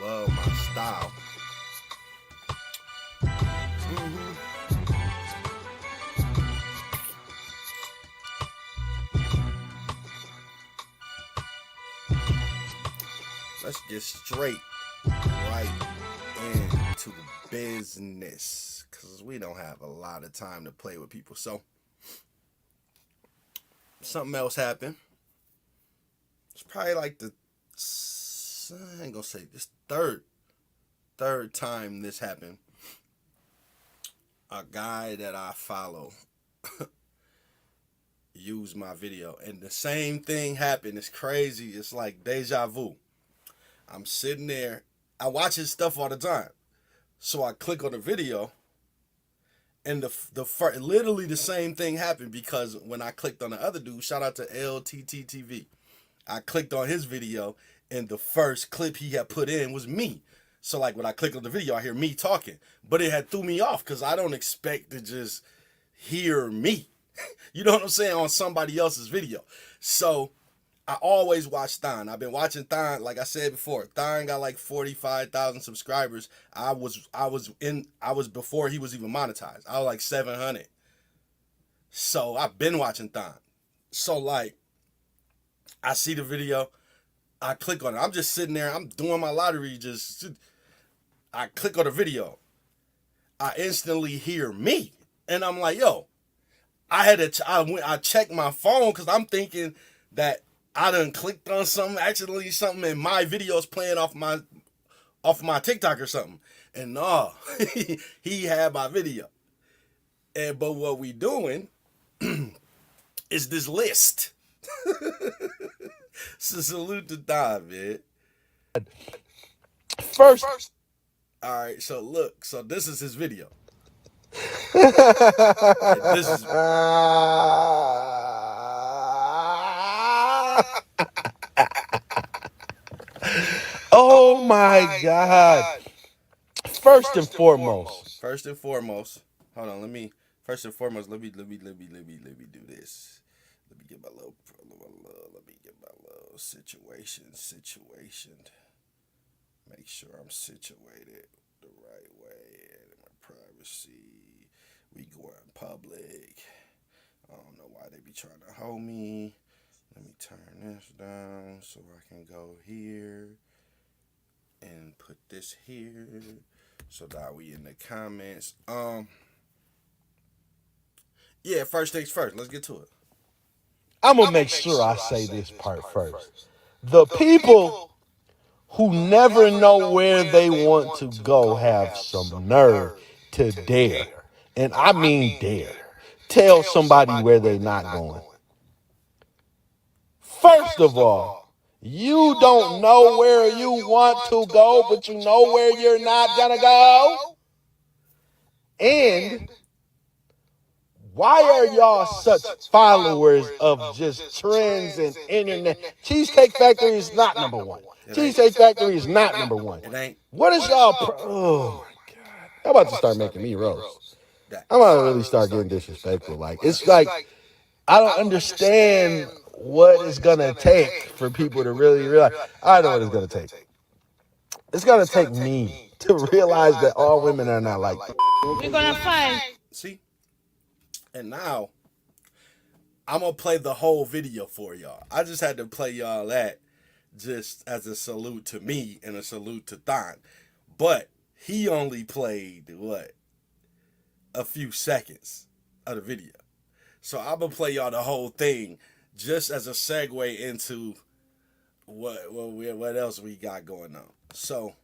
love my style. Let's get straight right into business because we don't have a lot of time to play with people. So something else happened. It's probably like I ain't gonna say this third time this happened. A guy that I follow used my video, and the same thing happened. It's crazy. It's like deja vu. I'm sitting there. I watch his stuff all the time, so I click on the video, and literally the same thing happened because when I clicked on the other dude, shout out to DrRhilTV, I clicked on his video, and the first clip he had put in was me. So like when I click on the video, I hear me talking, but it had threw me off because I don't expect to just hear me. You know what I'm saying, on somebody else's video. So I always watch Thon. I've been watching Thon, like I said before. Thon got like 45,000 subscribers. I was before he was even monetized. I was like 700. So I've been watching Thon. So like I see the video, I click on it. I'm just sitting there, I'm doing my lottery, I click on the video. I instantly hear me. And I'm like, yo, I checked my phone because I'm thinking that I done clicked on something, accidentally something, and my video's playing off my TikTok or something. And no, he had my video. But what we doing is this list. So salute to Don, man. First. All right, so look, so this is his video. This is oh my God. First and foremost, hold on, let me do this. Let me get my little situation. Make sure I'm situated the right way and my privacy. We going public. I don't know why they be trying to hold me. Let me turn this down so I can go here and put this here so that we in the comments. Yeah, first things first. Let's get to it. I'm going to make sure I say this part first. The people who never know where they want to go have some nerve to dare, and I mean dare, tell somebody where they're not going. First of all, you don't know where you want to go, but you know where you're not gonna go. And why are y'all such followers of just trends and internet? Cheesecake Factory is not number one. Cheesecake Factory is not number one. It ain't. What is y'all? Oh my God! I'm about to start making me roast. I'm about to really start getting disrespectful. Like it's like I don't understand what it's gonna take for people to really realize. I know what it's gonna take. It's gonna take me to realize that all women are not like that. We're gonna fight. See? And now, I'm going to play the whole video for y'all. I just had to play y'all that just as a salute to me and a salute to Thon. But he only played, a few seconds of the video. So I'm going to play y'all the whole thing just as a segue into what else we got going on. So,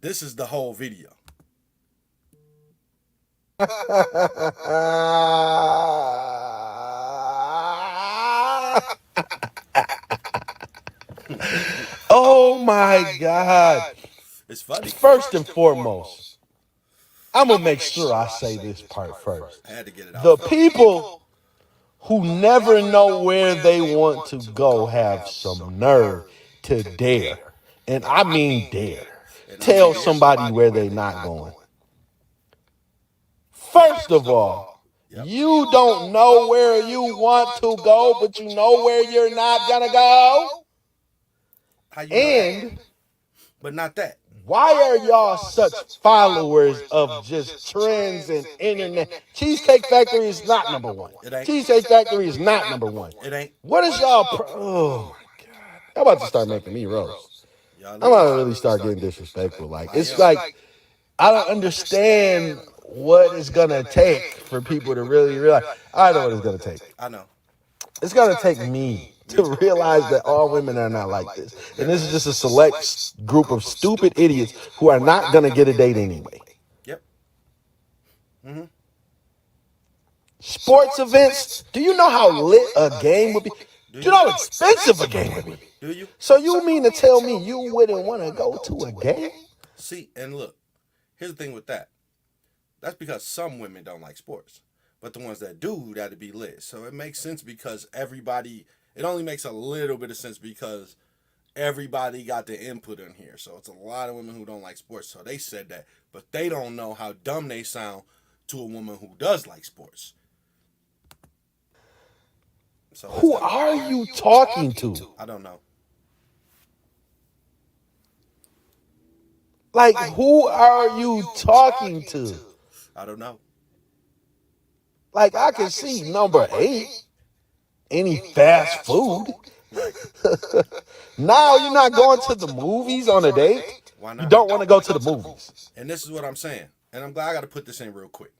this is the whole video. Oh my God. It's funny. First and foremost, I'm going to make sure I say this part first. I had to get it out. The people who never know where they want to go have some nerve to dare, and I mean dare, tell somebody where they're not going. First of all, you don't know where you want to go, but you know where you're not gonna go. How you know And But not that. Why are y'all such followers of just trends and internet? Cheesecake Factory is not number one. It ain't. Cheesecake Factory is not number one. It ain't. What is y'all? Oh my God! I'm about to start making me roast. Y'all I'm about is. to really start getting disrespectful. Like I it's am. like I don't understand what it's gonna take for people to really realize. I know what it's gonna take. I know. It's gonna take me to realize that all women are not like this, and this is just a select group of stupid idiots who are not gonna get a date anyway. Yep. Mm-hmm. Sports events. Do you know how lit a game would be? Do you know how expensive a game would be? Do you? So you mean to tell me you wouldn't want to go to a game? See, and look, here's the thing with that. That's because some women don't like sports. But the ones that do, that'd be lit. So it makes sense because it only makes a little bit of sense because everybody got the input in here. So it's a lot of women who don't like sports. So they said that. But they don't know how dumb they sound to a woman who does like sports. So who are you talking to? I don't know. Like, who are you talking to? I don't know. Like, I can see number 8. Any fast food. Now you're not going to the movies on a date. Why not? You don't want to go to the movies. And this is what I'm saying. And I'm glad I got to put this in real quick.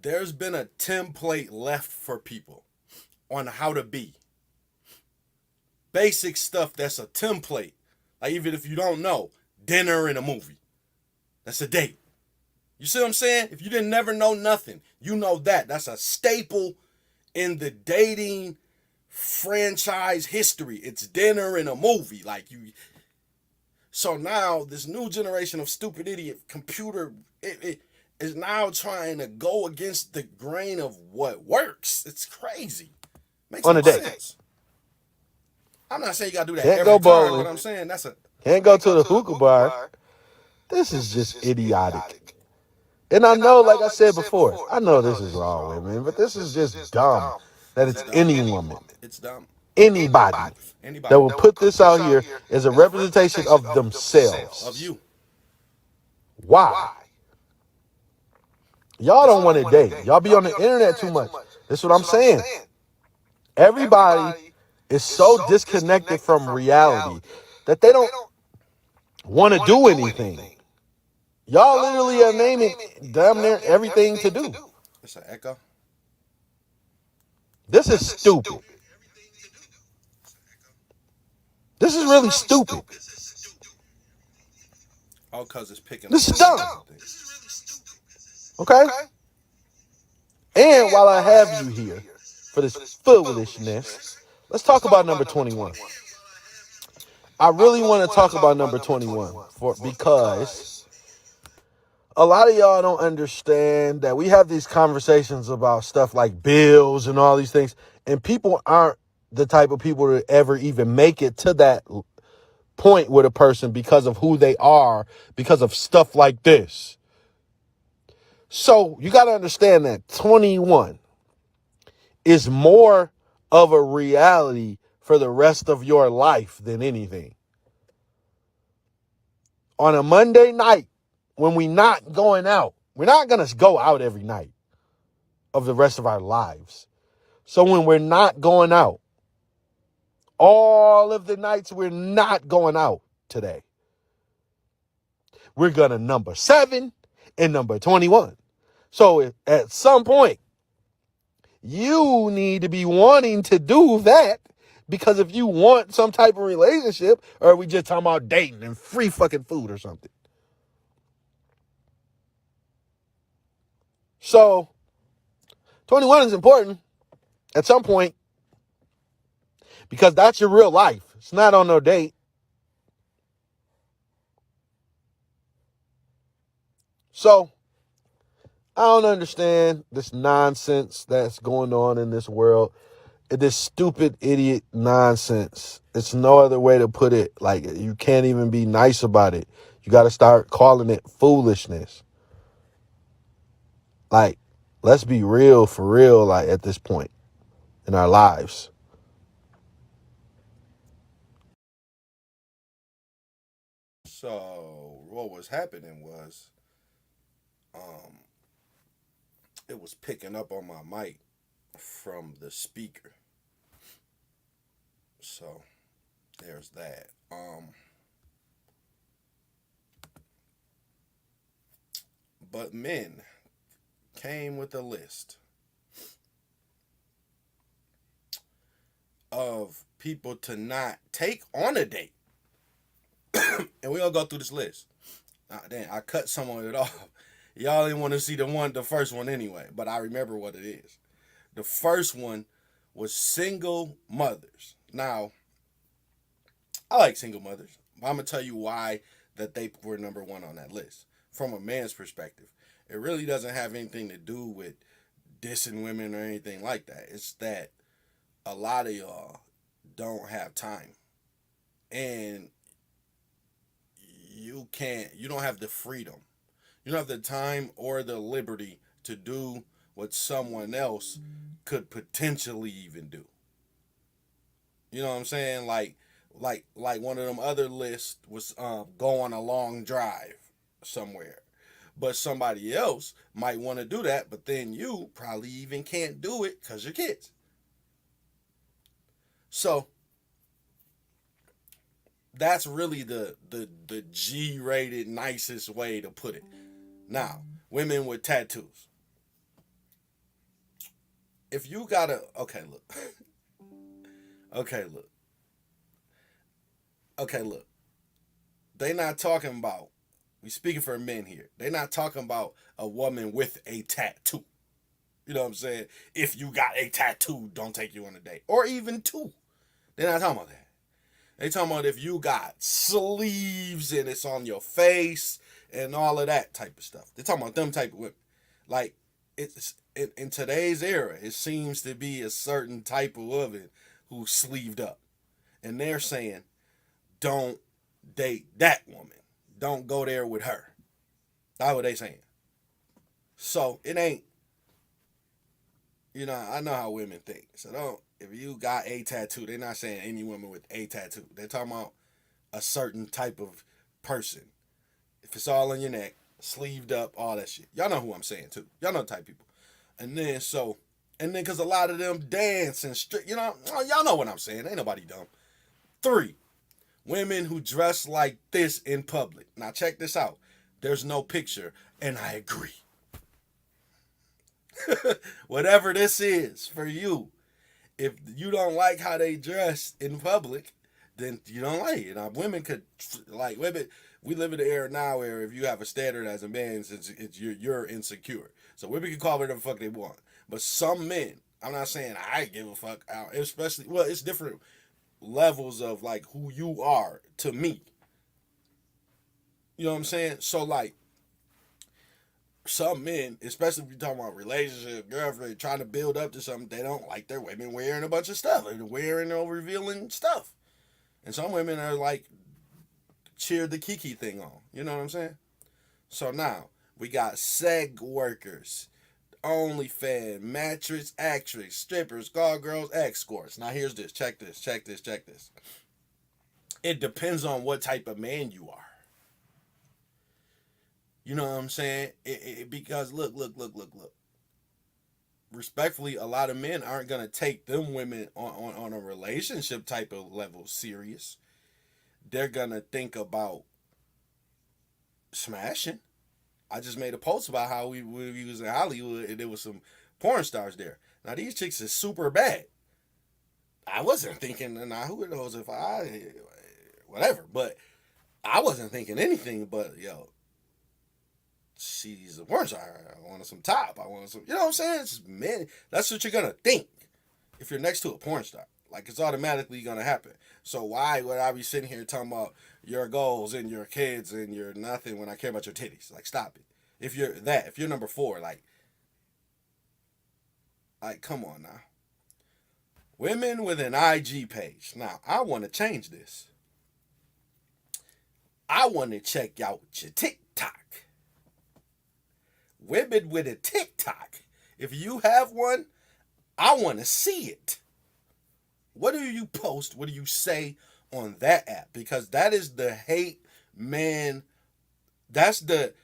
There's been a template left for people on how to be. Basic stuff that's a template. Like even if you don't know, dinner and a movie. That's a date. You see what I'm saying? If you didn't never know nothing, you know that. That's a staple in the dating franchise history. It's dinner and a movie. Like you. So now this new generation of stupid idiot computer it is now trying to go against the grain of what works. It's crazy. Makes on no a date. sense. I'm not saying you gotta do that Can't every go time, bowling. but I'm saying Can't go to the hookah bar. This is just idiotic. And I know, like I said before, I know this is wrong, women, but this is just dumb that it's any woman, it's dumb. anybody that will put this out here as a representation of themselves. Of you. Why? Y'all don't want to date. Y'all be on the internet too much. That's what I'm saying. Everybody is so disconnected from reality that they don't want to do anything. Y'all literally are naming damn near everything to do. It's an echo. This is stupid. This is really stupid. Oh, because it's picking This up. is dumb. Okay? And while I have you here for this foolishness, let's talk about number 21. I really want to talk about number 21 because a lot of y'all don't understand that we have these conversations about stuff like bills and all these things, and people aren't the type of people to ever even make it to that point with a person because of who they are, because of stuff like this. So you got to understand that 21 is more of a reality for the rest of your life than anything. On a Monday night, when we're not going out, we're not going to go out every night of the rest of our lives. So when we're not going out, all of the nights we're not going out today, we're going to number 7 and number 21. So at some point, you need to be wanting to do that, because if you want some type of relationship, or are we just talking about dating and free fucking food or something? So 21 is important at some point because that's your real life. It's not on no date. So I don't understand this nonsense that's going on in this world. This stupid idiot nonsense. It's no other way to put it. Like, you can't even be nice about it. You got to start calling it foolishness. Like, let's be real for real, like, at this point in our lives. So what was happening was, um, it was picking up on my mic from the speaker. So there's that. But men came with a list of people to not take on a date. And we're gonna go through this list. Damn, I cut some of it off. Y'all didn't want to see the first one anyway, but I remember what it is. The first one was single mothers. Now, I like single mothers. But I'm gonna tell you why that they were number one on that list. From a man's perspective, it really doesn't have anything to do with dissing women or anything like that. It's that a lot of y'all don't have time, and you don't have the freedom. You don't have the time or the liberty to do what someone else could potentially even do. You know what I'm saying? Like one of them other lists was go on a long drive somewhere. But somebody else might want to do that, but then you probably even can't do it because you're kids. So that's really the G-rated nicest way to put it. Now, women with tattoos. If you gotta, okay, look. Okay, look. Okay, look. They not talking about, we speaking for men here. They not talking about a woman with a tattoo. You know what I'm saying? If you got a tattoo, don't take you on a date. Or even two. They're not talking about that. They talking about if you got sleeves and it's on your face and all of that type of stuff. They're talking about them type of women. Like, it's in today's era, it seems to be a certain type of woman who's sleeved up. And they're saying, don't date that woman. Don't go there with her. That's what they saying. So it ain't, I know how women think. So don't, if you got a tattoo, they're not saying any woman with a tattoo. They're talking about a certain type of person. If it's all on your neck, sleeved up, all that shit. Y'all know who I'm saying too. Y'all know the type of people. And then because a lot of them dance and y'all know what I'm saying. Ain't nobody dumb. 3, women who dress like this in public. Now check this out. There's no picture, and I agree. Whatever this is for you, if you don't like how they dress in public, then you don't like it. Now, women, we live in the era now where if you have a standard as a man, you're insecure. So women can call whatever the fuck they want. But some men, I'm not saying I give a fuck out, especially, well, it's different levels of like who you are to me. You know what I'm saying? So like, some men, especially if you're talking about relationship, girlfriend, trying to build up to something, they don't like their women wearing a bunch of stuff. They're wearing or revealing stuff. And some women are like, cheer the Kiki thing on. You know what I'm saying? So now, we got seg workers, OnlyFans, mattress actress, strippers, girls, escorts. Now here's this. Check this. It depends on what type of man you are. You know what I'm saying? Because look. Respectfully, a lot of men aren't going to take them women on a relationship type of level serious. They're going to think about smashing. I just made a post about how we was in Hollywood and there was some porn stars there. Now, these chicks is super bad. I wasn't thinking, who knows if whatever, but I wasn't thinking anything but, she's a porn star. I want some top. I want some, you know what I'm saying? It's just, man, that's what you're going to think if you're next to a porn star. Like, it's automatically going to happen. So why would I be sitting here talking about your goals and your kids and your nothing when I care about your titties? Like, stop it. If you're number 4, like, come on now. Women with an IG page. Now, I want to change this. I want to check out your TikTok. Women with a TikTok. If you have one, I want to see it. What do you post? What do you say on that app? Because that is the hate man, that's the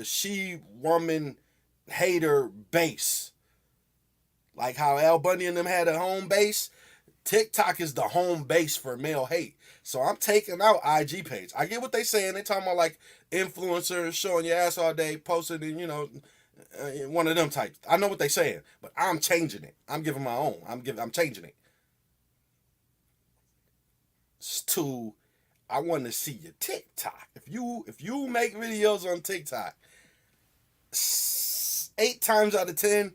she woman hater base. Like how Al Bundy and them had a home base, TikTok is the home base for male hate. So I'm taking out IG page. I get what they saying. They talking about like influencers showing your ass all day, posting, and one of them types. I know what they saying, but I'm changing it. I'm giving my own. I'm changing it. It's to I want to see your TikTok. If you make videos on TikTok, 8 times out of 10,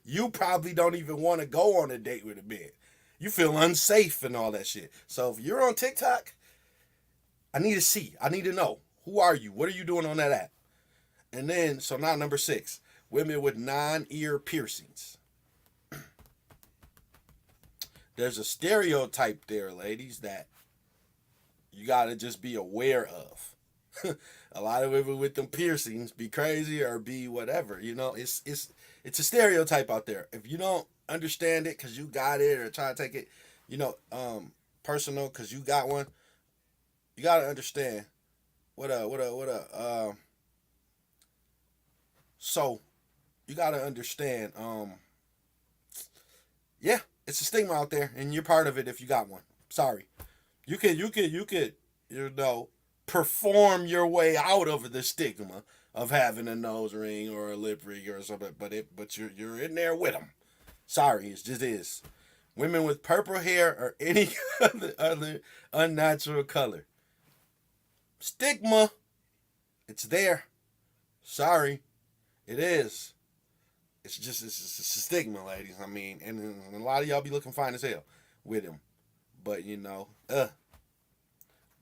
you probably don't even want to go on a date with a man. You feel unsafe and all that shit. So if you're on TikTok, I need to see. I need to know. Who are you? What are you doing on that app? And then, so now number 6, women with non-ear piercings. There's a stereotype there, ladies, that you gotta just be aware of. A lot of women with them piercings be crazy or be whatever. It's a stereotype out there. If you don't understand it because you got it or try to take it, personal because you got one, you gotta understand. So you gotta understand. Yeah, it's a stigma out there, and you're part of it if you got one. Sorry, you could perform your way out of the stigma of having a nose ring or a lip ring or something, but you're in there with them. Sorry, it just is. Women with purple hair or any other unnatural color. Stigma. It's there. Sorry, it is. It's just a stigma, ladies. I mean, and a lot of y'all be looking fine as hell with him, but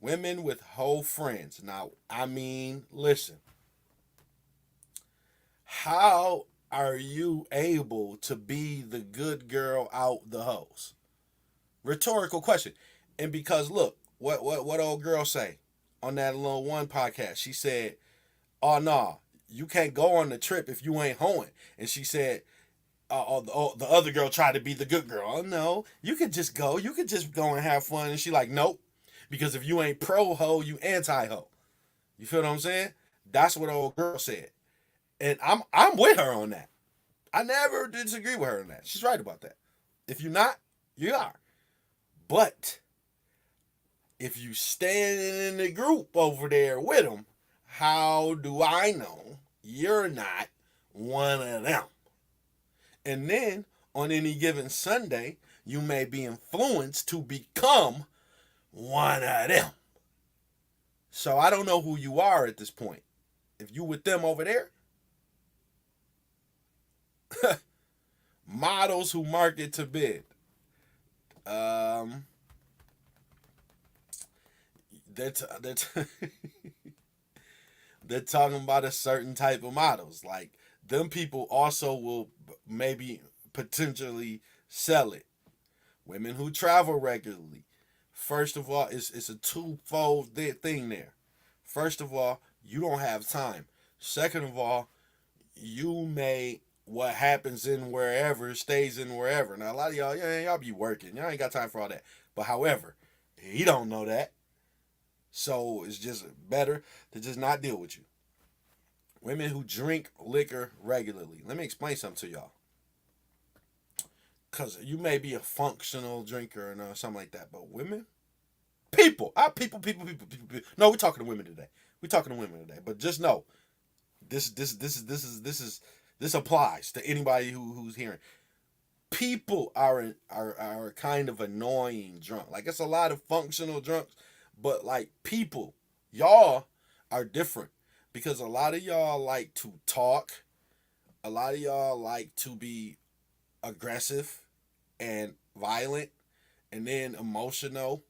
women with whole friends. Now, I mean, listen. How are you able to be the good girl out the hoes? Rhetorical question. And because look, what old girl say on that little one podcast? She said, "Oh no, you can't go on the trip if you ain't hoeing." And she said, the other girl tried to be the good girl. Oh no, you could just go. You could just go and have fun. And she like, nope. Because if you ain't pro hoe, you anti hoe. You feel what I'm saying? That's what old girl said. And I'm with her on that. I never disagree with her on that. She's right about that. If you're not, you are. But if you standing in the group over there with them, how do I know you're not one of them? And then on any given Sunday, you may be influenced to become one of them. So I don't know who you are at this point. If you with them over there, models who market to bid. They're they're talking about a certain type of models. Like them people also will maybe potentially sell it. Women who travel regularly. First of all, it's a twofold thing there. First of all, you don't have time. Second of all, you may what happens in wherever stays in wherever. Now a lot of y'all, y'all be working. Y'all ain't got time for all that. But however, he don't know that. So it's just better to just not deal with you. Women who drink liquor regularly. Let me explain something to y'all. Because you may be a functional drinker or something like that. But women, people. No, we're talking to women today. But just know, this applies to anybody who's hearing. People are kind of annoying drunk. Like it's a lot of functional drunks, but like people, y'all are different because a lot of y'all like to talk. A lot of y'all like to be aggressive and violent and then emotional.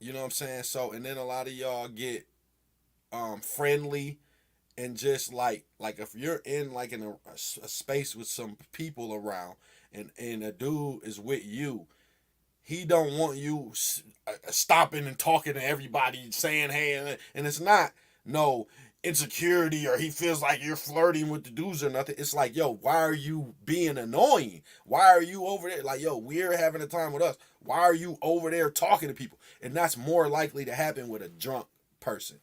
You know what I'm saying? So and then a lot of y'all get friendly and just like if you're in like in a space with some people around and a dude is with you, he don't want you stopping and talking to everybody saying hey, and it's not no insecurity or he feels like you're flirting with the dudes or nothing. It's like, yo, why are you being annoying? Why are you over there? Like, yo, we're having a time with us. Why are you over there talking to people? And that's more likely to happen with a drunk person.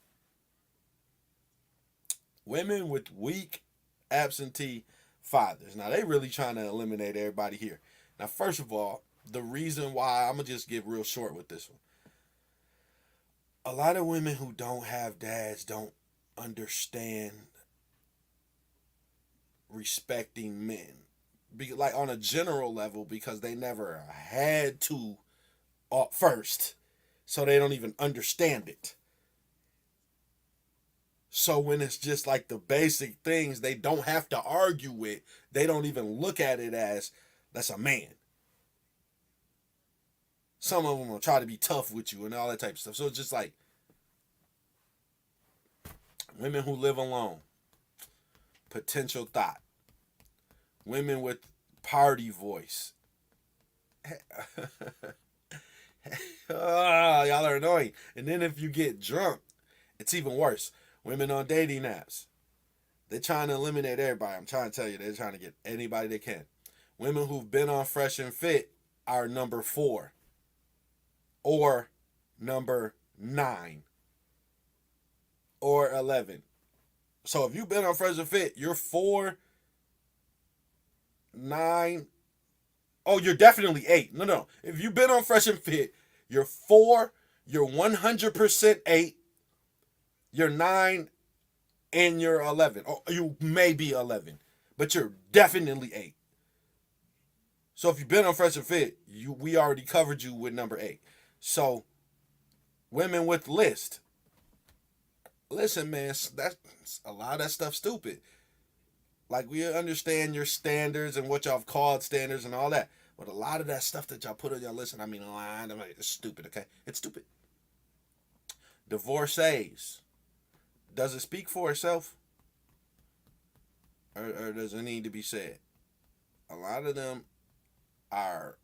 Women with weak absentee fathers. Now, they really trying to eliminate everybody here. Now, first of all, the reason why, I'm going to just get real short with this one. A lot of women who don't have dads don't understand respecting men. Like on a general level, because they never had to first. So they don't even understand it. So when it's just like the basic things they don't have to argue with, they don't even look at it as that's a man. Some of them will try to be tough with you and all that type of stuff. So it's just like women who live alone, potential thought, women with party voice. Y'all are annoying. And then if you get drunk, it's even worse. Women on dating apps. They're trying to eliminate everybody. I'm trying to tell you, they're trying to get anybody they can. Women who've been on Fresh and Fit are number 4 or number 9 or 11. So if you've been on Fresh and Fit, you're 4, 9. Oh, you're definitely 8. No. If you've been on Fresh and Fit, you're 4, you're 100% 8, you're 9, and you're 11. Oh, you may be 11, but you're definitely 8. So if you've been on Fresh and Fit, we already covered you with number 8. So women with list. Listen, man, that's a lot of that stuff stupid. Like, we understand your standards and what y'all have called standards and all that. But a lot of that stuff that y'all put on your list, and I mean, it's stupid, okay? It's stupid. Divorcees. Does it speak for itself? Or does it need to be said? A lot of them are...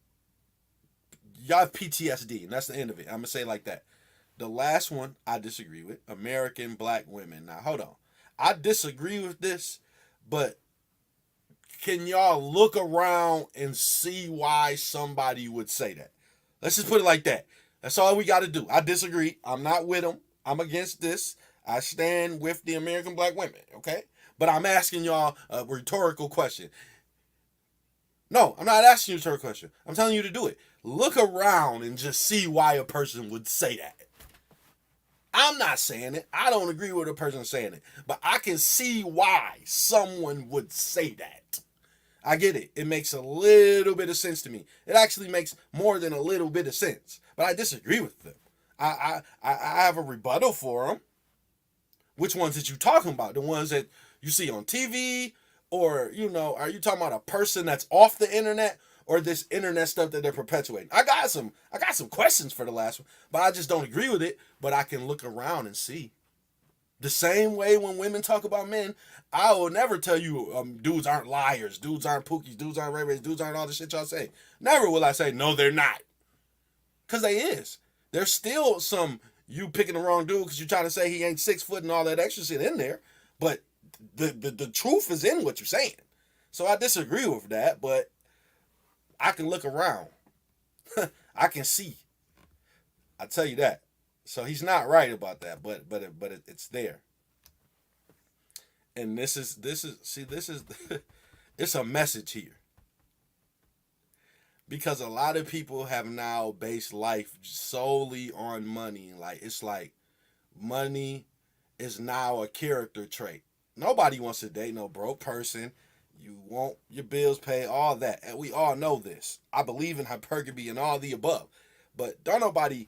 Y'all have PTSD, and that's the end of it. I'm going to say it like that. The last one, I disagree with. American black women. Now, hold on. I disagree with this, but can y'all look around and see why somebody would say that? Let's just put it like that. That's all we got to do. I disagree. I'm not with them. I'm against this. I stand with the American black women, okay? But I'm asking y'all a rhetorical question. No, I'm not asking you a rhetorical question. I'm telling you to do it. Look around and just see why a person would say that. I'm not saying it. I don't agree with a person saying it. But I can see why someone would say that. I get it. It makes a little bit of sense to me. It actually makes more than a little bit of sense. But I disagree with them. I have a rebuttal for them. Which ones that you talking about? The ones that you see on TV? Or, are you talking about a person that's off the internet? Or this internet stuff that they're perpetuating? I got some questions for the last one, but I just don't agree with it. But I can look around and see. The same way when women talk about men, I will never tell you dudes aren't liars, dudes aren't pookies, dudes aren't ray-rays, dudes aren't all the shit y'all say. Never will I say, no, they're not. Because they is. There's still some you picking the wrong dude because you're trying to say he ain't 6 foot and all that extra shit in there. But the truth is in what you're saying. So I disagree with that, but I can look around. I can see. I tell you that. So he's not right about that, but it's there. And this is it's a message here. Because a lot of people have now based life solely on money. Like, it's like money is now a character trait. Nobody wants to date no broke person. You want your bills paid, all that. And we all know this. I believe in hypergamy and all the above. But don't nobody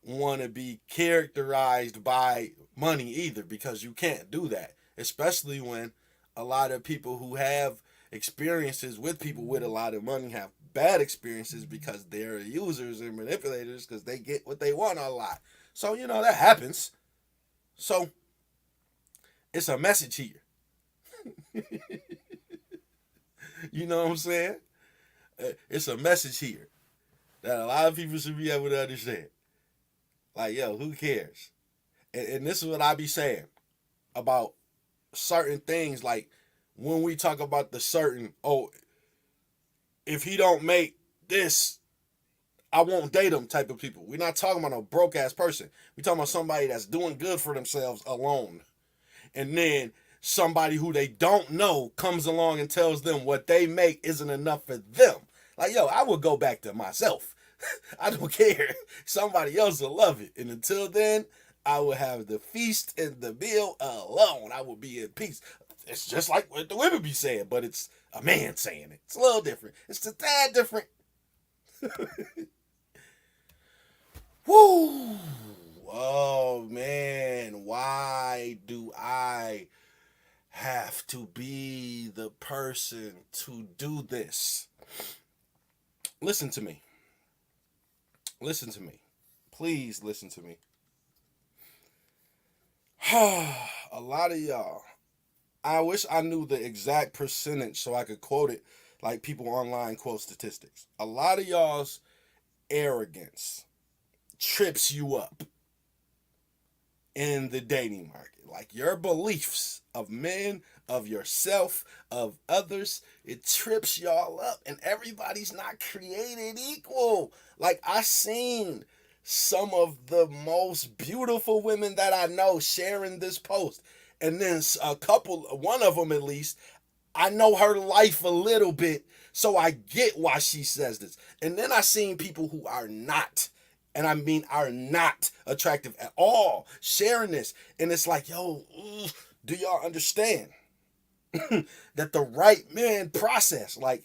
want to be characterized by money either, because you can't do that. Especially when a lot of people who have experiences with people with a lot of money have bad experiences because they're users and manipulators because they get what they want a lot. So, that happens. So, it's a message here. You know what I'm saying? It's a message here that a lot of people should be able to understand. Like, yo, who cares? And this is what I be saying. about certain things, like when we talk about the certain, oh, if he don't make this, I won't date him type of people. We're not talking about a broke ass person. We're talking about somebody that's doing good for themselves alone. And then somebody who they don't know comes along and tells them what they make isn't enough for them. Like, yo, I will go back to myself. I don't care. Somebody else will love it. And until then, I will have the feast and the meal alone. I will be in peace. It's just like what the women be saying, but it's a man saying it. It's a little different. It's a tad different. Woo! Oh, man. Why do I have to be the person to do this? Listen to me. Listen to me. Please listen to me. A lot of y'all, I wish I knew the exact percentage so I could quote it like people online quote statistics. A lot of y'all's arrogance trips you up in the dating market. Like your beliefs of men, of yourself, of others, it trips y'all up, and everybody's not created equal. Like I seen some of the most beautiful women that I know sharing this post, and then one of them at least, I know her life a little bit, so I get why she says this. And then I seen people who are not, and I mean are not attractive at all, sharing this. And it's like, yo, do y'all understand that the right man process, like,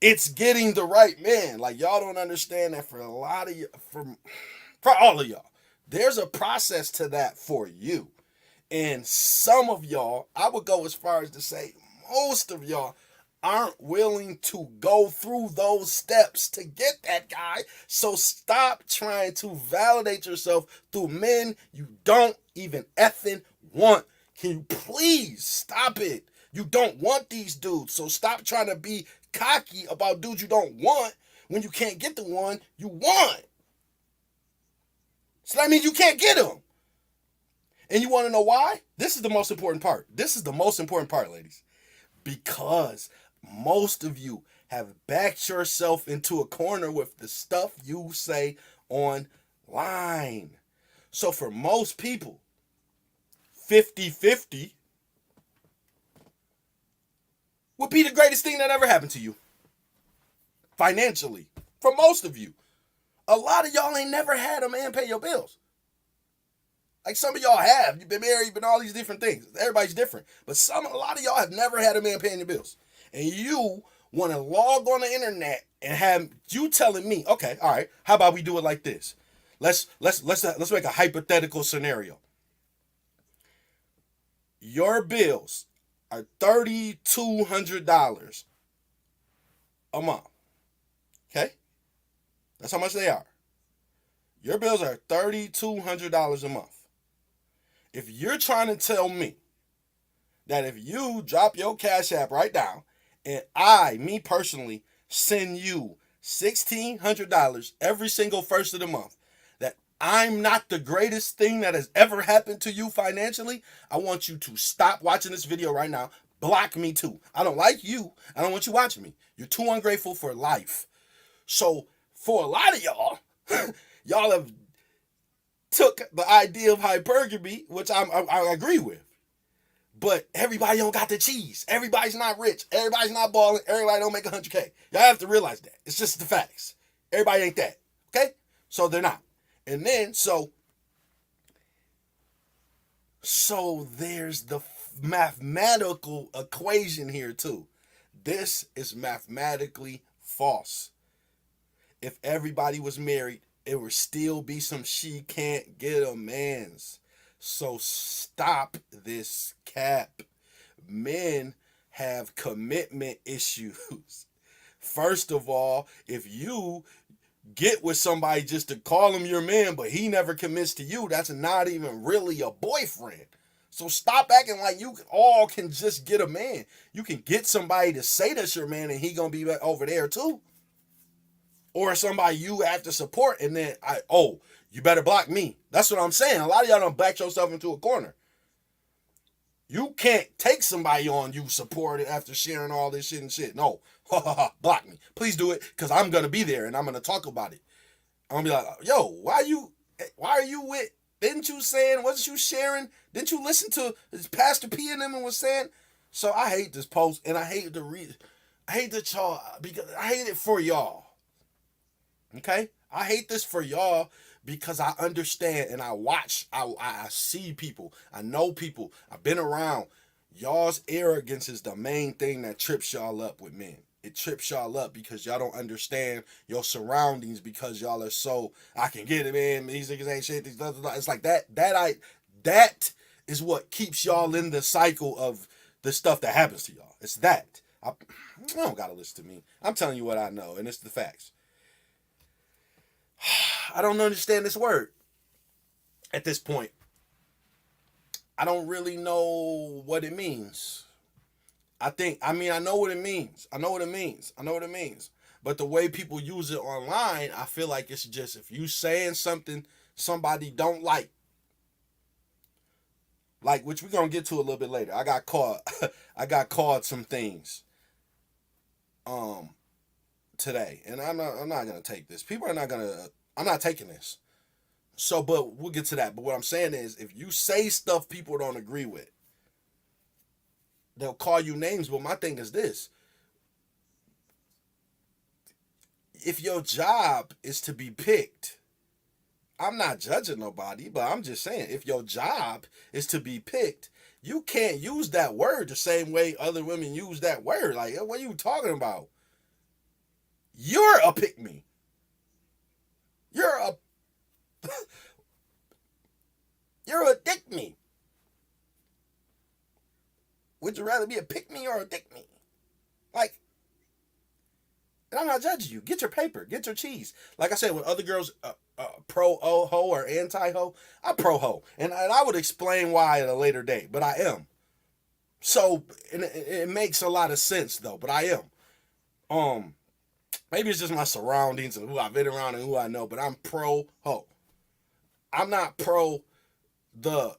it's getting the right man. Like, y'all don't understand that for a lot of you, for all of y'all, there's a process to that for you. And some of y'all, I would go as far as to say, most of y'all aren't willing to go through those steps to get that guy. So stop trying to validate yourself through men you don't even effing want. Can you please stop it? You don't want these dudes. So stop trying to be cocky about dudes you don't want when you can't get the one you want. So that means you can't get him. And you want to know why? This is the most important part. This is the most important part, ladies. Because most of you have backed yourself into a corner with the stuff you say online. So for most people, 50-50 would be the greatest thing that ever happened to you. Financially. For most of you. A lot of y'all ain't never had a man pay your bills. Like some of y'all have. You've been married, you've been all these different things. Everybody's different. But a lot of y'all have never had a man paying your bills. And you want to log on the internet and have you telling me, okay, all right, how about we do it like this? Let's make a hypothetical scenario. Your bills are $3,200 a month. Okay? That's how much they are. Your bills are $3,200 a month. If you're trying to tell me that if you drop your Cash App right now and me personally, send you $1,600 every single first of the month, that I'm not the greatest thing that has ever happened to you financially, I want you to stop watching this video right now. Block me too. I don't like you. I don't want you watching me. You're too ungrateful for life. So for a lot of y'all, y'all have took the idea of hypergamy, which I agree with. But everybody don't got the cheese. Everybody's not rich. Everybody's not balling. Everybody don't make 100K. Y'all have to realize that. It's just the facts. Everybody ain't that. Okay? So they're not. And then, so there's the mathematical equation here too. This is mathematically false. If everybody was married, it would still be some she can't get a man's. So stop this cap. Men have commitment issues. First of all, if you get with somebody just to call him your man, but he never commits to you, that's not even really a boyfriend. So stop acting like you all can just get a man. You can get somebody to say that's your man and he gonna be over there too. Or somebody you have to support, and then you better block me. That's what I'm saying. A lot of y'all don't back yourself into a corner. You can't take somebody on you supported after sharing all this shit and shit. No, block me. Please do it, because I'm gonna be there and I'm gonna talk about it. I'm gonna be like, yo, why are you with? Didn't you saying? Wasn't you sharing? Didn't you listen to Pastor P and them and was saying? So I hate this post, and I hate to read. I hate that y'all, because I hate it for y'all. Okay, I hate this for y'all because I understand and I watch. I see people. I know people. I've been around. Y'all's arrogance is the main thing that trips y'all up with men. It trips y'all up because y'all don't understand your surroundings, because y'all are so, I can get it, man. These niggas ain't shit. It's like that is what keeps y'all in the cycle of the stuff that happens to y'all. It's that. I don't gotta listen to me. I'm telling you what I know, and it's the facts. I don't understand this word at this point. I don't really know what it means. I know what it means. I know what it means. I know what it means. But the way people use it online, I feel like it's just, if you saying something somebody don't like, which we're gonna get to a little bit later. I got caught I got called some things um today. And I'm not gonna take this. People are not gonna I'm not taking this. So, but we'll get to that. But what I'm saying is, if you say stuff people don't agree with, they'll call you names. But my thing is this: if your job is to be picked, I'm not judging nobody, but I'm just saying, if your job is to be picked, you can't use that word the same way other women use that word. Like, what are you talking about? You're a pick me. You're a you're a dick me. Would you rather be a pick me or a dick me? Like, and I'm not judging you. Get your paper. Get your cheese. Like I said, when other girls pro ho or anti ho, I'm pro ho, and I would explain why at a later date. But I am. So and it makes a lot of sense though. But I am. Maybe it's just my surroundings and who I've been around and who I know. But I'm pro ho. I'm not pro the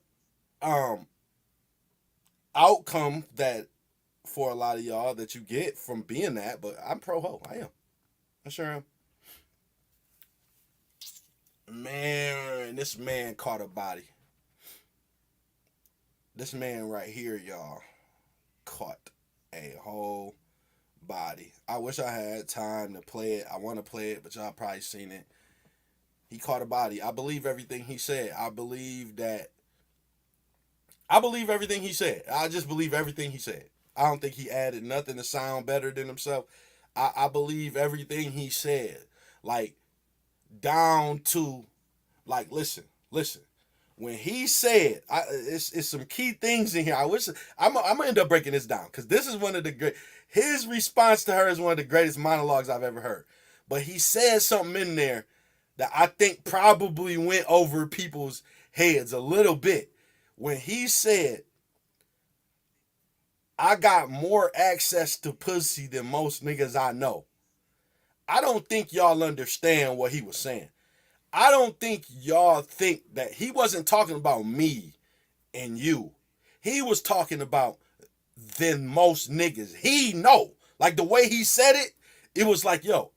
outcome that for a lot of y'all that you get from being that. But I'm pro ho. I am. I sure am. Man, this man caught a body. This man right here, y'all, caught a whole body. I wish I had time to play it. I want to play it, but y'all probably seen it. He caught a body. I believe everything he said. I believe everything he said. I just believe everything he said. I don't think he added nothing to sound better than himself. I believe everything he said. Like, down to, like, listen. When he said, it's some key things in here. I wish I'm gonna end up breaking this down, because this is one of the great. His response to her is one of the greatest monologues I've ever heard. But he said something in there that I think probably went over people's heads a little bit. When he said, "I got more access to pussy than most niggas I know," I don't think y'all understand what he was saying. I don't think y'all think that he wasn't talking about me and you. He was talking about than most niggas. He know. Like, the way he said it, it was like, yo,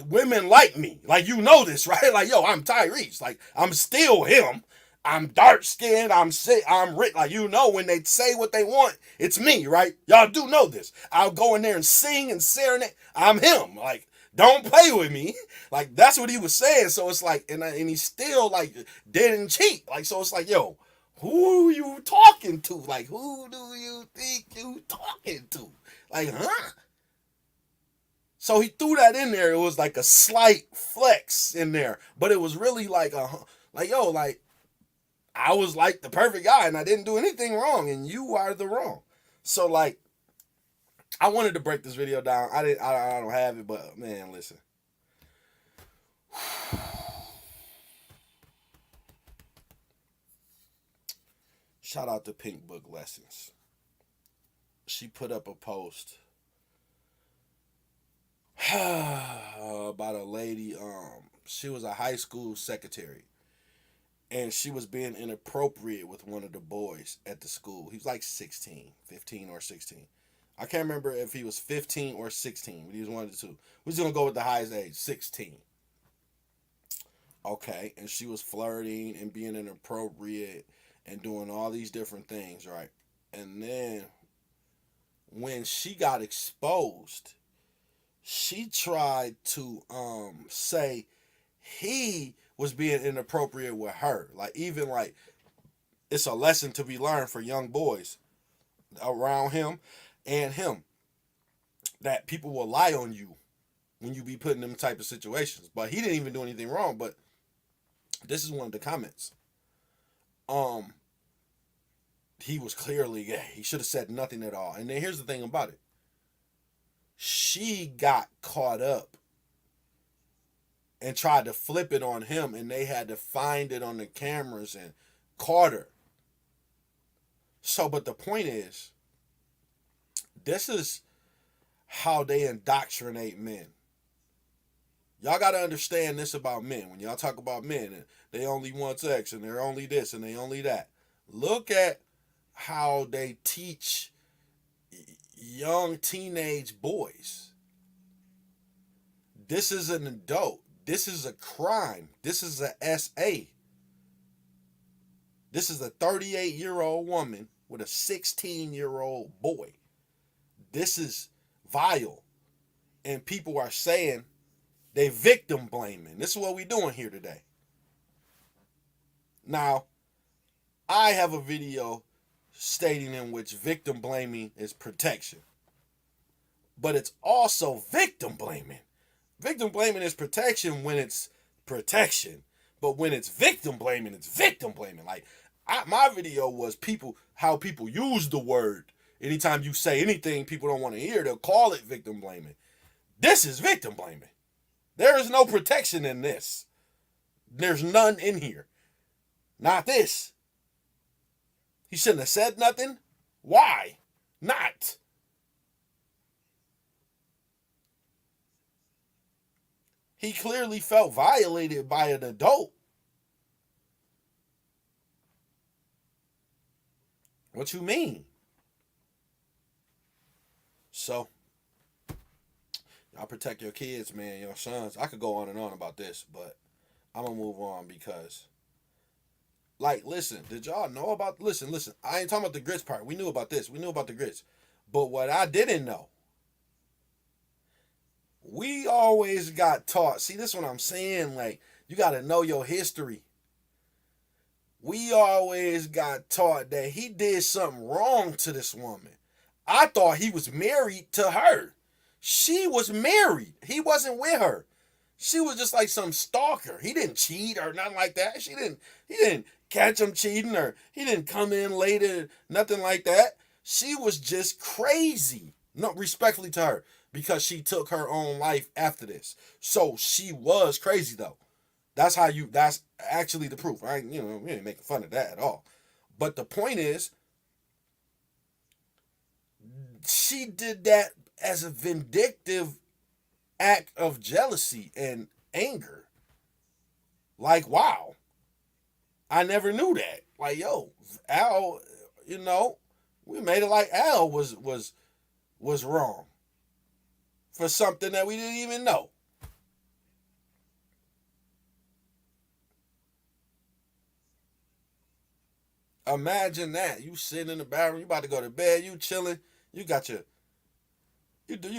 women like me. Like, you know this, right? Like, yo, I'm Tyrese. Like, I'm still him. I'm dark skinned. I'm sick. I'm rich. Like, you know, when they say what they want, it's me, right? Y'all do know this. I'll go in there and sing and serenade. I'm him. Like, don't play with me. Like, that's what he was saying. So it's like, and he's still like didn't cheat. Like, so it's like, yo, who are you talking to? Like, who do you think you talking to? Like, huh? So he threw that in there. It was like a slight flex in there, but it was really like like, yo, like, I was like the perfect guy and I didn't do anything wrong and you are the wrong. So, like, I wanted to break this video down. I don't have it, but man, listen. Shout out to Pink Book Lessons. She put up a post about a lady. She was a high school secretary, and she was being inappropriate with one of the boys at the school. He was like 16, 15 or 16. I can't remember if he was 15 or 16, but he was one of the two. We're just going to go with the highest age, 16. Okay, and she was flirting and being inappropriate and doing all these different things, right? And then when she got exposed, she tried to say he was being inappropriate with her. Like, even like, it's a lesson to be learned for young boys around him and him, that people will lie on you when you be put in them type of situations. But he didn't even do anything wrong. But this is one of the comments. He was clearly gay. He should have said nothing at all. And then here's the thing about it. She got caught up and tried to flip it on him, and they had to find it on the cameras and caught her. So, but the point is, this is how they indoctrinate men. Y'all got to understand this about men. When y'all talk about men, and they only want sex, and they're only this, and they only that. Look at how they teach young teenage boys. This is an adult. This is a crime. This is a SA. This is a 38-year-old woman with a 16-year-old boy. This is vile. And people are saying they victim blaming. This is what we're doing here today. Now, I have a video stating in which victim blaming is protection. But it's also victim blaming. Victim blaming is protection when it's protection. But when it's victim blaming, it's victim blaming. Like, my video was how people use the word. Anytime you say anything people don't want to hear, they'll call it victim blaming. This is victim blaming. There is no protection in this. There's none in here. Not this. He shouldn't have said nothing. Why not? He clearly felt violated by an adult. What you mean? So, y'all protect your kids, man, your sons. I could go on and on about this, but I'm going to move on because, like, listen, did y'all know about, listen, I ain't talking about the grits part. We knew about this. We knew about the grits. But what I didn't know, we always got taught, see, this is what I'm saying, like, you got to know your history. We always got taught that he did something wrong to this woman. I thought he was married to her. She was married. He wasn't with her. She was just like some stalker. He didn't cheat or nothing like that. He didn't catch him cheating, or he didn't come in later, nothing like that. She was just crazy. No, respectfully to her, because she took her own life after this. So she was crazy though. That's actually the proof. We ain't making fun of that at all. But the point is, she did that as a vindictive act of jealousy and anger. Like, wow. I never knew that. Like, yo, Al, we made it like Al was wrong for something that we didn't even know. Imagine that. You sitting in the bathroom, you about to go to bed, you chilling, you got you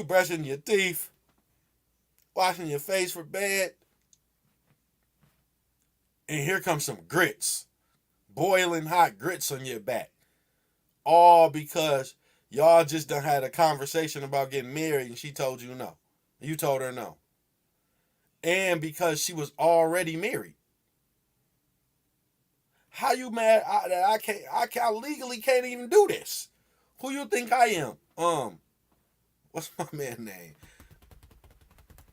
brushing your teeth, washing your face for bed, and here comes some grits, boiling hot grits on your back. All because y'all just done had a conversation about getting married and she told you no. You told her no. And because she was already married. How you mad that I legally can't even do this? Who you think I am? What's my man's name?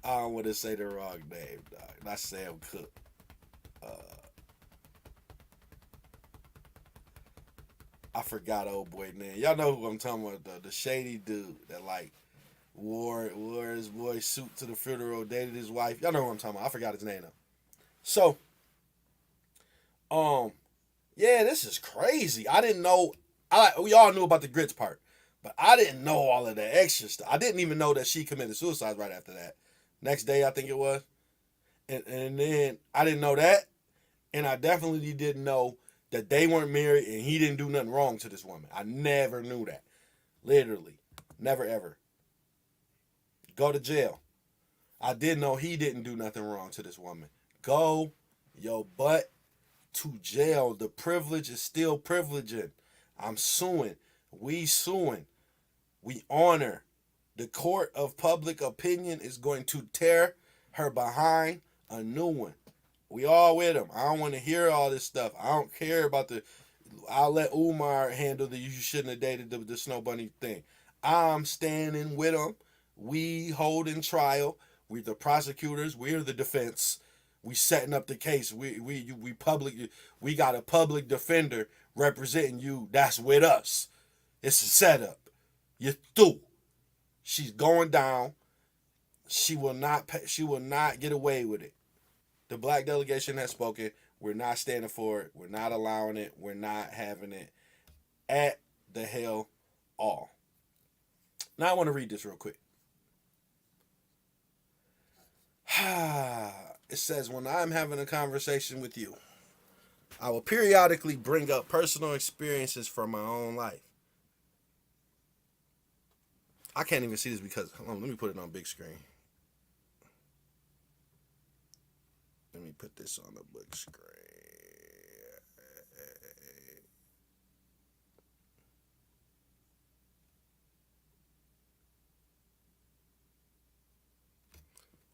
I don't want to say the wrong name, dog. Not Sam Cooke. I forgot old boy name. Y'all know who I'm talking about, though. The shady dude that like wore his boy's suit to the funeral, dated his wife. Y'all know who I'm talking about. I forgot his name though. So Yeah, this is crazy. I didn't know. We all knew about the grits part, but I didn't know all of the extra stuff. I didn't even know that she committed suicide right after that. Next day, I think it was, and then I didn't know that, and I definitely didn't know that they weren't married and he didn't do nothing wrong to this woman. I never knew that. Literally, never ever. Go to jail. I did know he didn't do nothing wrong to this woman. Go your butt to jail. The privilege is still privileging. I'm suing. We suing. We honor. The court of public opinion is going to tear her behind a new one. We all with him. I don't want to hear all this stuff. I don't care about the. I'll let Umar handle the you shouldn't have dated the Snow Bunny thing. I'm standing with him. We holding trial. We're the prosecutors. We're the defense. We setting up the case. We public. We got a public defender representing you. That's with us. It's a setup. You're through. She's going down. She will not. She will not get away with it. The black delegation has spoken. We're not standing for it. We're not allowing it. We're not having it at the hell all. Now I want to read this real quick. It says, when I'm having a conversation with you, I will periodically bring up personal experiences from my own life. I can't even see this because, hold on, let me put it on big screen. Let me put this on the big screen.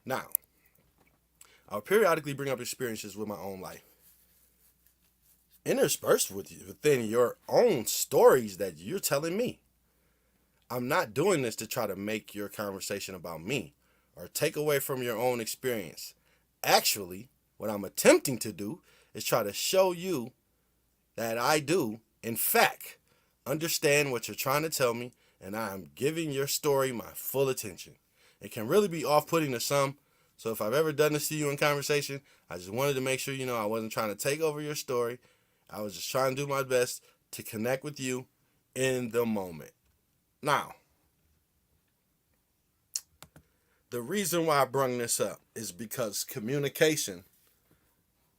Now, I'll periodically bring up experiences with my own life, interspersed within your own stories that you're telling me. I'm not doing this to try to make your conversation about me or take away from your own experience. Actually, what I'm attempting to do is try to show you that I do, in fact, understand what you're trying to tell me, and I am giving your story my full attention. It can really be off-putting to some, so if I've ever done this to you in conversation, I just wanted to make sure you know I wasn't trying to take over your story. I was just trying to do my best to connect with you in the moment. Now, the reason why I brung this up is because communication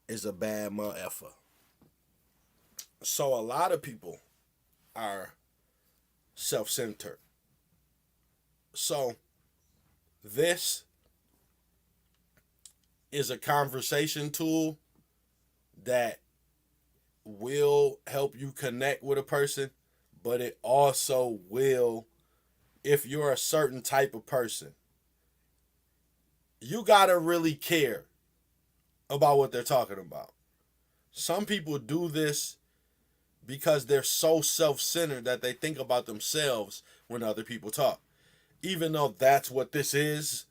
is a bad motherfucker. So a lot of people are self-centered. So this is a conversation tool that will help you connect with a person, but it also will, if you're a certain type of person, you gotta really care about what they're talking about. Some people do this because they're so self-centered that they think about themselves when other people talk. Even though that's what this is,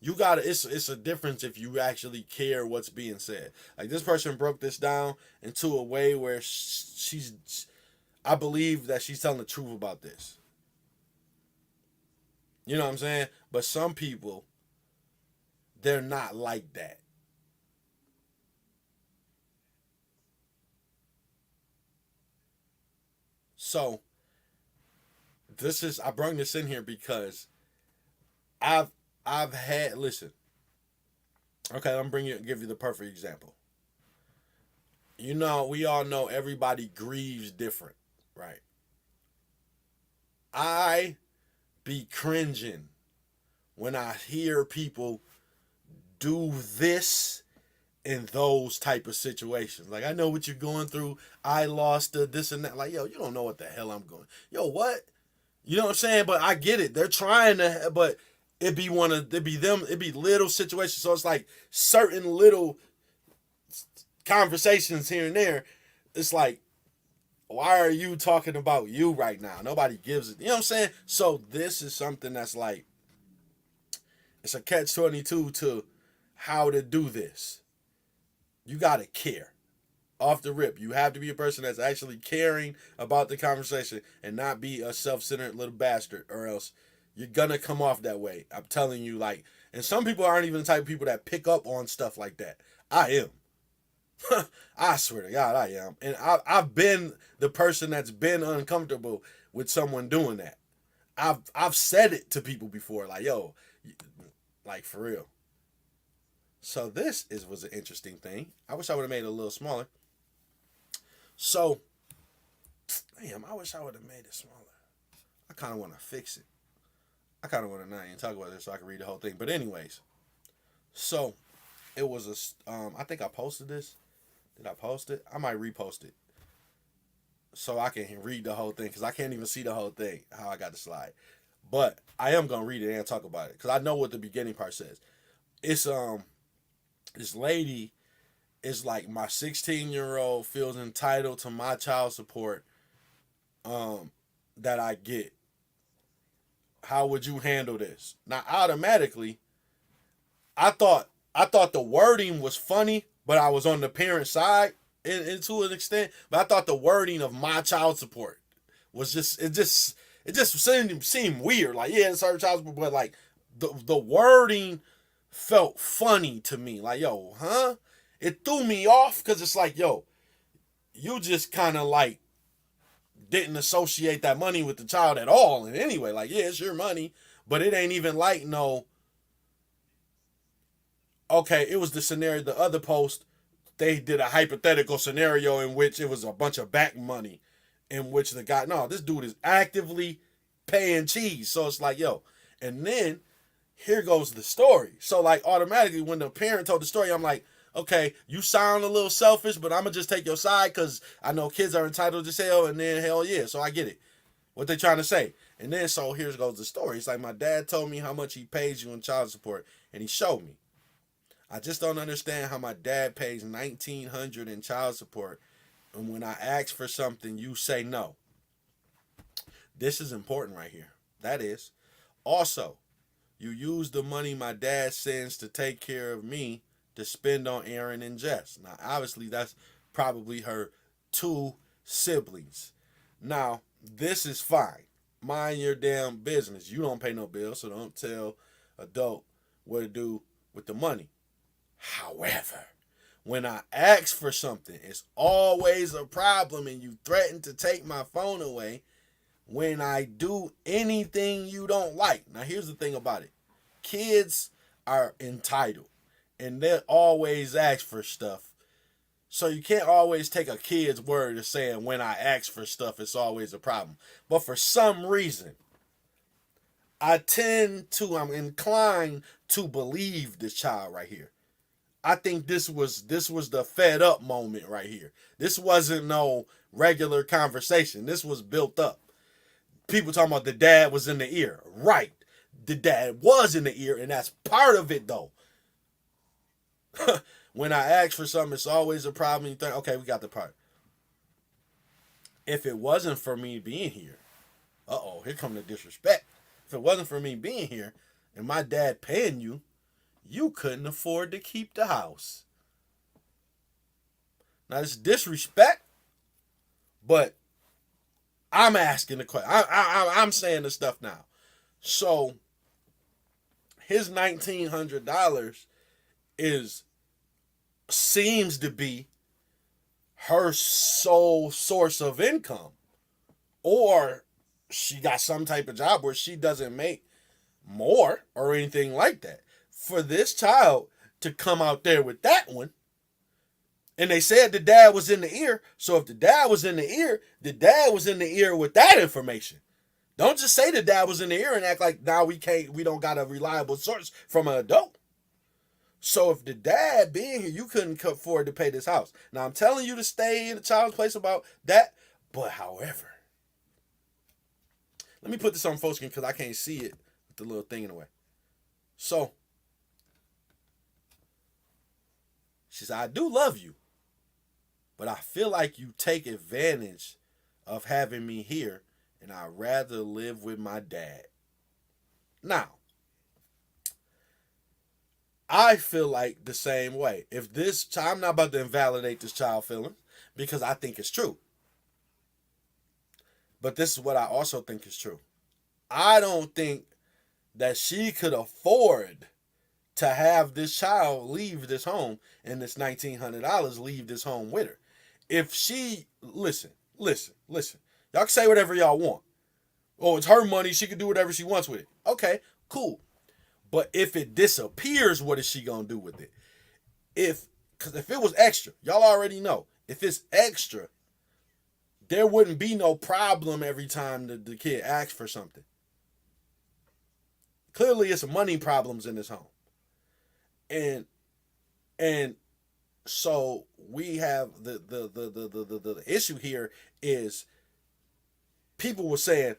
you gotta. It's a difference if you actually care what's being said. Like this person broke this down into a way where she's. I believe that she's telling the truth about this. You know what I'm saying? But some people, they're not like that. So I bring this in here because I've had listen. Okay, give you the perfect example. You know, we all know everybody grieves different, right? I be cringing when I hear people do this in those type of situations. Like, I know what you're going through. I lost this and that. Like, yo, you don't know what the hell I'm going. Yo, what? You know what I'm saying? But I get it. They're trying to, but it'd be little situations. So it's like certain little conversations here and there. It's like, why are you talking about you right now? Nobody gives it. You know what I'm saying? So this is something that's like, it's a catch-22 to how to do this. You gotta care. Off the rip. You have to be a person that's actually caring about the conversation and not be a self-centered little bastard, or else you're gonna come off that way. I'm telling you, like, and some people aren't even the type of people that pick up on stuff like that. I am. I swear to God, I am. And I've been the person that's been uncomfortable with someone doing that. I've said it to people before, like, yo, like for real. So this was an interesting thing. I wish I would have made it a little smaller. So, damn, I wish I would have made it smaller. I kind of want to fix it. I kind of want to not even talk about this so I can read the whole thing. But anyways, so it was I think I posted this. Did I post it? I might repost it so I can read the whole thing because I can't even see the whole thing how I got the slide. But I am gonna read it and talk about it because I know what the beginning part says. It's this lady is like, my 16-year-old feels entitled to my child support that I get. How would you handle this? Now automatically, I thought the wording was funny, but I was on the parent side to an extent. But I thought the wording of my child support was it just seemed weird. Like, yeah, it's our child support, but like the wording felt funny to me. Like, yo, huh? It threw me off because it's like, yo, you just kind of like didn't associate that money with the child at all. And anyway, like, yeah, it's your money, but it ain't even like no. Okay, it was the scenario. The other post, they did a hypothetical scenario in which it was a bunch of back money, in which the guy, no, this dude is actively paying cheese. So it's like, yo, and then here goes the story. So like automatically when the parent told the story, I'm like, okay, you sound a little selfish, but I'm gonna just take your side because I know kids are entitled to sell, and then hell yeah, so I get it. What they trying to say. And then so here goes the story. It's like, my dad told me how much he pays you in child support, and he showed me. I just don't understand how my dad pays $1,900 in child support, and when I ask for something, you say no. This is important right here. That is. Also, you use the money my dad sends to take care of me to spend on Aaron and Jess. Now, obviously, that's probably her 2 siblings. Now, this is fine. Mind your damn business. You don't pay no bills, so don't tell adult what to do with the money. However, when I ask for something, it's always a problem, and you threaten to take my phone away when I do anything you don't like. Now, here's the thing about it. Kids are entitled, and they always ask for stuff. So you can't always take a kid's word as saying, when I ask for stuff, it's always a problem. But for some reason, I'm inclined to believe this child right here. I think this was the fed up moment right here. This wasn't no regular conversation. This was built up. People talking about the dad was in the ear. Right. The dad was in the ear, and that's part of it though. When I ask for something, it's always a problem. You think, okay, we got the part. If it wasn't for me being here, here come the disrespect. If it wasn't for me being here and my dad paying you, you couldn't afford to keep the house. Now, it's disrespect, but I'm asking the question. I'm saying the stuff now. So, his $1,900 seems to be her sole source of income. Or she got some type of job where she doesn't make more or anything like that. For this child to come out there with that one, and they said the dad was in the ear, so if the dad was in the dad was in the ear with that information. Don't just say the dad was in the ear and act like now we don't got a reliable source from an adult. So if the dad being here, you couldn't afford to pay this house. Now I'm telling you to stay in the child's place about that, but however, let me put this on full screen because I can't see it with the little thing in the way. So, she said, I do love you, but I feel like you take advantage of having me here, and I'd rather live with my dad. Now, I feel like the same way. If this child, I'm not about to invalidate this child feeling because I think it's true. But this is what I also think is true. I don't think that she could afford to have this child leave this home and this $1,900 leave this home with her. If she, listen, y'all can say whatever y'all want. Oh, it's her money. She can do whatever she wants with it. Okay, cool. But if it disappears, what is she going to do with it? Because if it was extra, y'all already know. If it's extra, there wouldn't be no problem every time the kid asks for something. Clearly, it's money problems in this home. And so we have the issue here is people were saying,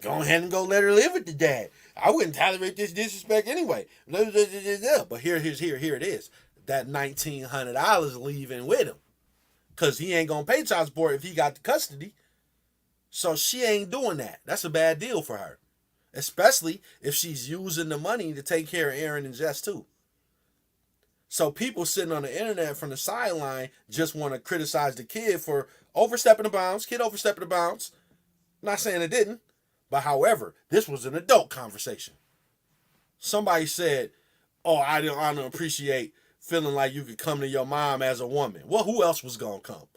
go ahead and go let her live with the dad. I wouldn't tolerate this disrespect anyway. But here it is. That $1,900 leaving with him. Because he ain't going to pay child support if he got the custody. So she ain't doing that. That's a bad deal for her. Especially if she's using the money to take care of Aaron and Jess too. So people sitting on the internet from the sideline just want to criticize the kid for overstepping the bounds. Kid overstepping the bounds. Not saying it didn't. But however, this was an adult conversation. Somebody said, oh, I don't appreciate feeling like you could come to your mom as a woman. Well, who else was going to come?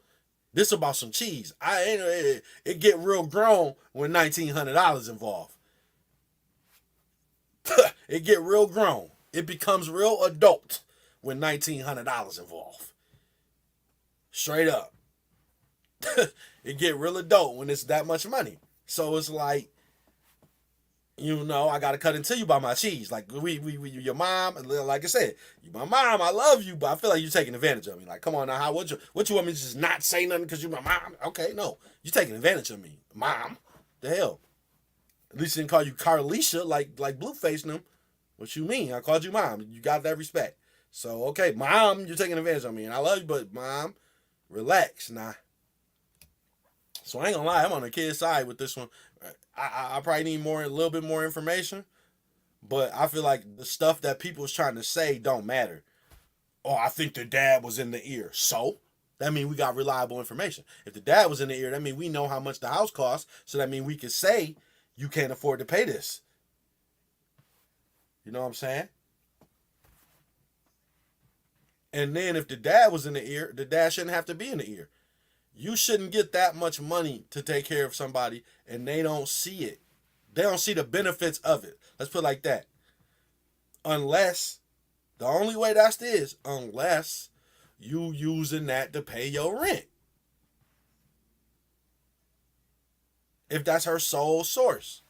This about some cheese. It get real grown when $1,900 involved. It get real grown. It becomes real adult when $1,900 involved. Straight up. It get real adult when it's that much money. So it's like, I gotta cut into you by my cheese. Like we your mom, like I said, you my mom, I love you, but I feel like you're taking advantage of me. Like, come on now, what you want me to just not say nothing because you my mom? Okay, no. You're taking advantage of me. Mom. The hell. At least I didn't call you Carlisha like Blueface and them. What you mean? I called you mom. You got that respect. So, okay, mom, you're taking advantage of me. And I love you, but mom, relax. Nah. So I ain't gonna lie, I'm on the kid's side with this one. I probably need a little bit more information. But I feel like the stuff that people's trying to say don't matter. Oh, I think the dad was in the ear. So? That means we got reliable information. If the dad was in the ear, that means we know how much the house costs. So that means we can say, you can't afford to pay this. You know what I'm saying? And then if the dad was in the ear, the dad shouldn't have to be in the ear. You shouldn't get that much money to take care of somebody and they don't see it. They don't see the benefits of it. Let's put it like that. Unless, the only way that's is, unless you using that to pay your rent. If that's her sole source.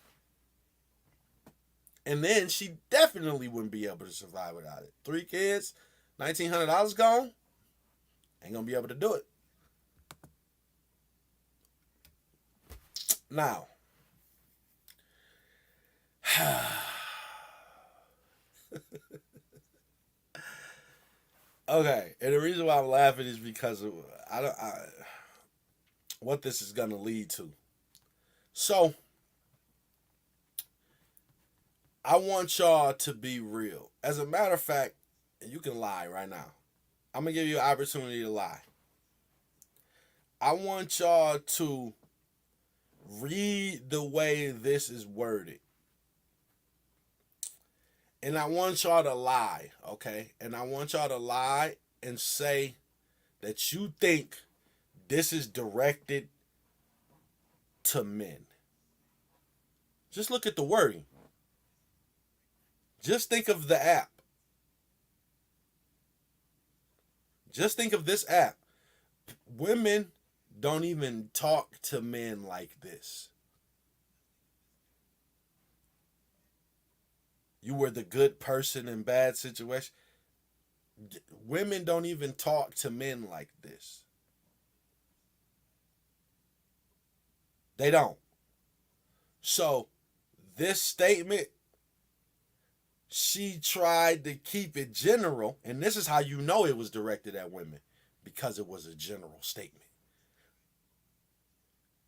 And then she definitely wouldn't be able to survive without it. 3 kids, $1,900 gone, ain't gonna be able to do it. Now, okay, and the reason why I'm laughing is because of, what this is gonna lead to. So, I want y'all to be real. As a matter of fact, you can lie right now. I'm going to give you an opportunity to lie. I want y'all to read the way this is worded. And I want y'all to lie, okay? And I want y'all to lie and say that you think this is directed to men. Just look at the wording. Just think of the app. Just think of this app. Women don't even talk to men like this. You were the good person in bad situation. Women don't even talk to men like this. They don't. So, this statement, she tried to keep it general, and this is how you know it was directed at women, because it was a general statement.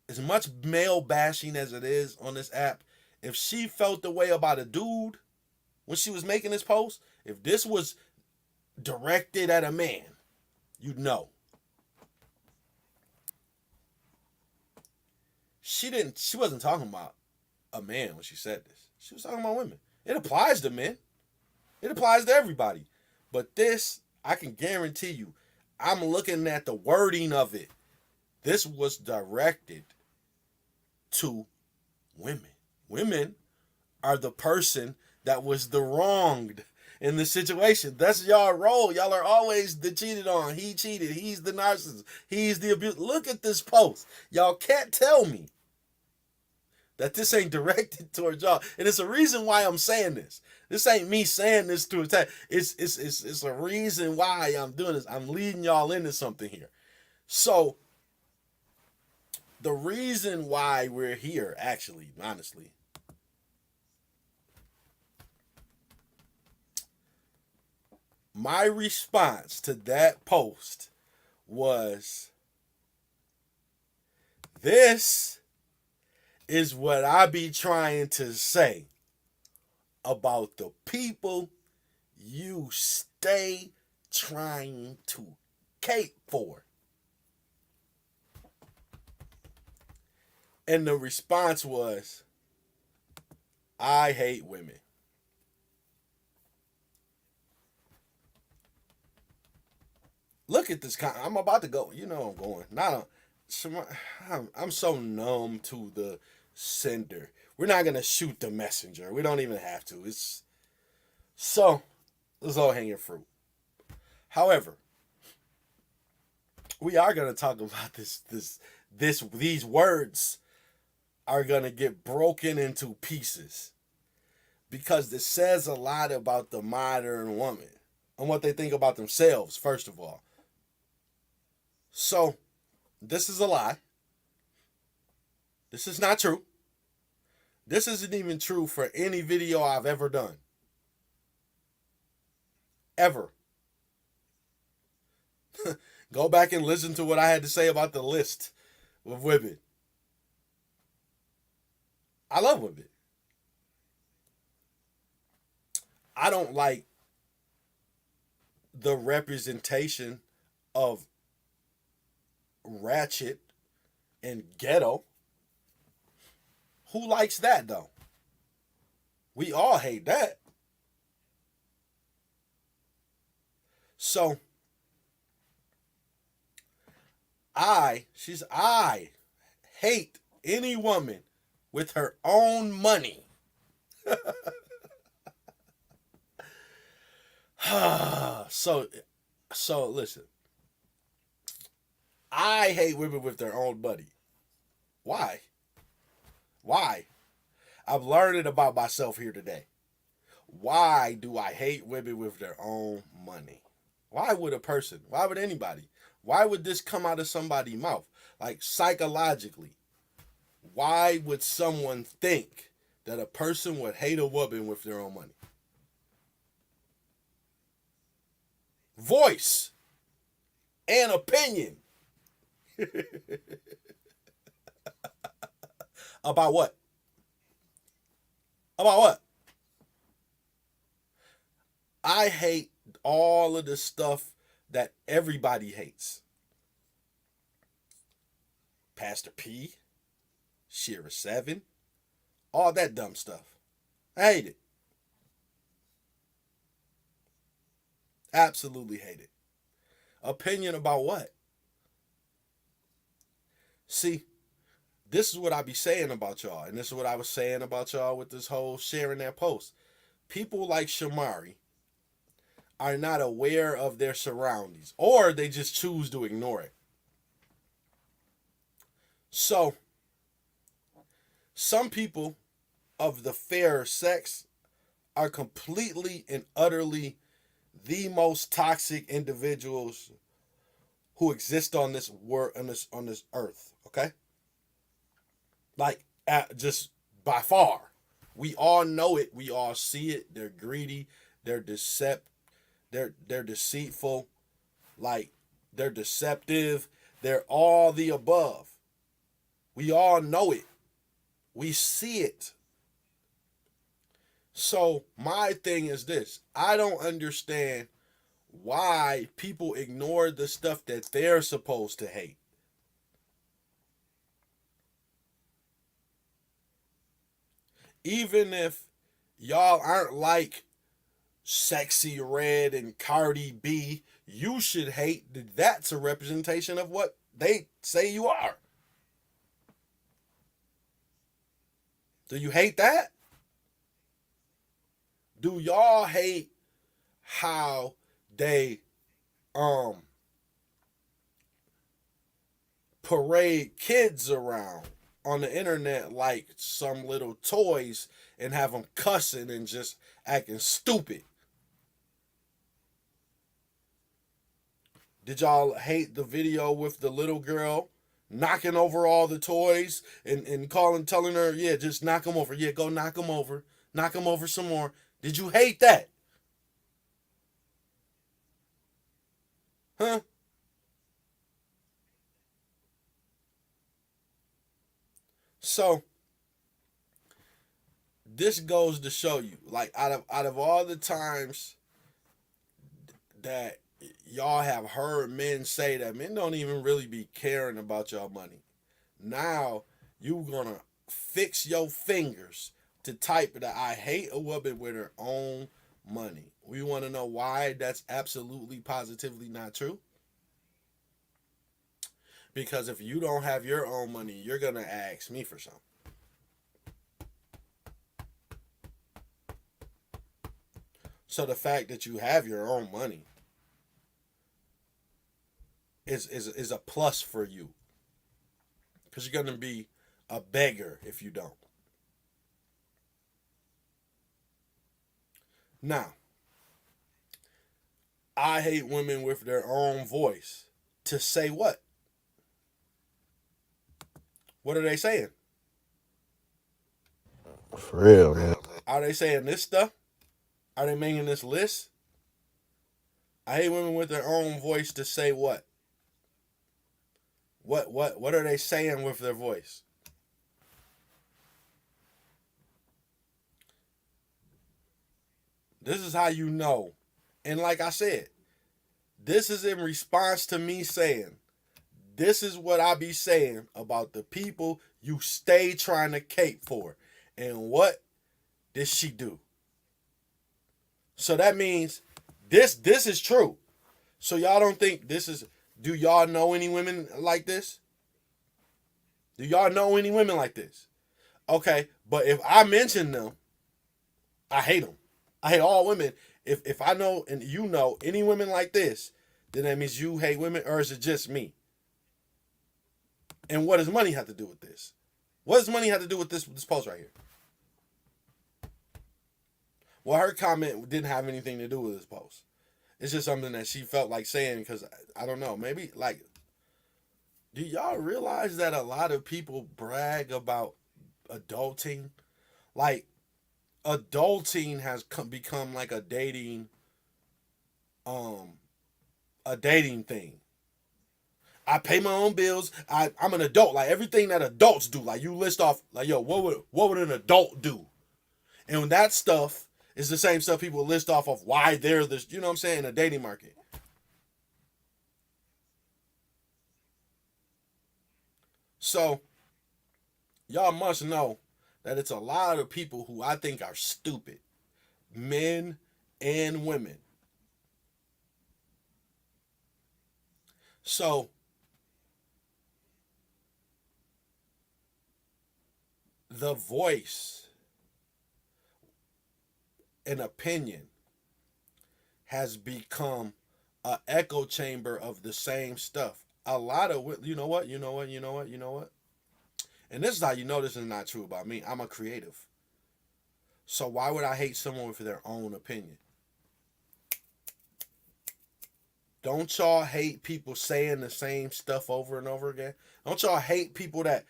As much male bashing as it is on this app, if she felt the way about a dude when she was making this post, if this was directed at a man, you'd know. She wasn't talking about a man when she said this. She was talking about women. It applies to men. It applies to everybody. But this, I can guarantee you, I'm looking at the wording of it. This was directed to women. Women are the person that was the wronged in the situation. That's y'all role. Y'all are always the cheated on. He cheated. He's the narcissist. He's the abuse. Look at this post. Y'all can't tell me that this ain't directed towards y'all. And it's a reason why I'm saying this. This ain't me saying this to attack. It's a reason why I'm doing this. I'm leading y'all into something here. So the reason why we're here, actually, honestly, my response to that post was, this is what I be trying to say about the people you stay trying to cape for. And the response was, I hate women. Look at this. I'm about to go. You know I'm going. I'm so numb to the sender. We're not going to shoot the messenger. We don't even have to. It's low hanging fruit. However, we are going to talk about these words are going to get broken into pieces because this says a lot about the modern woman and what they think about themselves, first of all. So, this is a lie. This is not true. This isn't even true for any video I've ever done. Ever. Go back and listen to what I had to say about the list of women. I love women. I don't like the representation of ratchet and ghetto. Who likes that though? We all hate that. So I hate any woman with her own money. so listen. I hate women with their own money. Why? I've learned it about myself here today. Why do I hate women with their own money? Why would anybody? Why would this come out of somebody's mouth? Like psychologically, why would someone think that a person would hate a woman with their own money? Voice and opinion. About what? About what? I hate all of the stuff that everybody hates. Pastor P, Shira 7, all that dumb stuff. I hate it. Absolutely hate it. Opinion about what? See, this is what I be saying about y'all, and this is what I was saying about y'all with this whole sharing that post. People like Shamari are not aware of their surroundings, or they just choose to ignore it. So, some people of the fairer sex are completely and utterly the most toxic individuals who exist on this world, on this earth. Okay, like just by far, we all know it. We all see it. They're greedy. They're They're deceitful. Like they're deceptive. They're all the above. We all know it. We see it. So my thing is this. I don't understand why people ignore the stuff that they're supposed to hate. Even if y'all aren't like Sexy Red and Cardi B, you should hate that that's a representation of what they say you are. Do you hate that? Do y'all hate how they um parade kids around on the internet like some little toys and have them cussing and just acting stupid? Did y'all hate the video with the little girl knocking over all the toys and telling her, yeah, just knock them over. Yeah, go knock them over. Knock them over some more. Did you hate that? Huh? So this goes to show you, like out of all the times that y'all have heard men say that men don't even really be caring about y'all money. Now you gonna fix your fingers to type that I hate a woman with her own money. We want to know why that's absolutely positively not true. Because if you don't have your own money, you're gonna ask me for something. So the fact that you have your own money is a plus for you. Because you're gonna be a beggar if you don't. Now, I hate women with their own voice. To say what? What are they saying? For real, man. Are they saying this stuff? Are they making this list? I hate women with their own voice to say what? What are they saying with their voice? This is how you know. And like I said, this is in response to me saying, this is what I be saying about the people you stay trying to cape for. And what did she do? So that means this is true. So y'all don't think this is, do y'all know any women like this? Do y'all know any women like this? Okay, but if I mention them, I hate them. I hate all women. If I know and you know any women like this, then that means you hate women, or is it just me? And what does money have to do with this? What does money have to do with this post right here? Well, her comment didn't have anything to do with this post. It's just something that she felt like saying because, I don't know, maybe like, do y'all realize that a lot of people brag about adulting? Like, adulting has become like um a dating thing. I pay my own bills. I'm an adult. Like everything that adults do. Like you list off, like, yo, what would an adult do? And that stuff is the same stuff people list off of why they're this, you know what I'm saying, in a dating market. So y'all must know that it's a lot of people who I think are stupid. Men and women. So the voice and opinion has become a echo chamber of the same stuff. A lot of, you know what, you know what, you know what, you know what. And this is how you know this is not true about me. I'm a creative. So why would I hate someone for their own opinion? Don't y'all hate people saying the same stuff over and over again? Don't y'all hate people that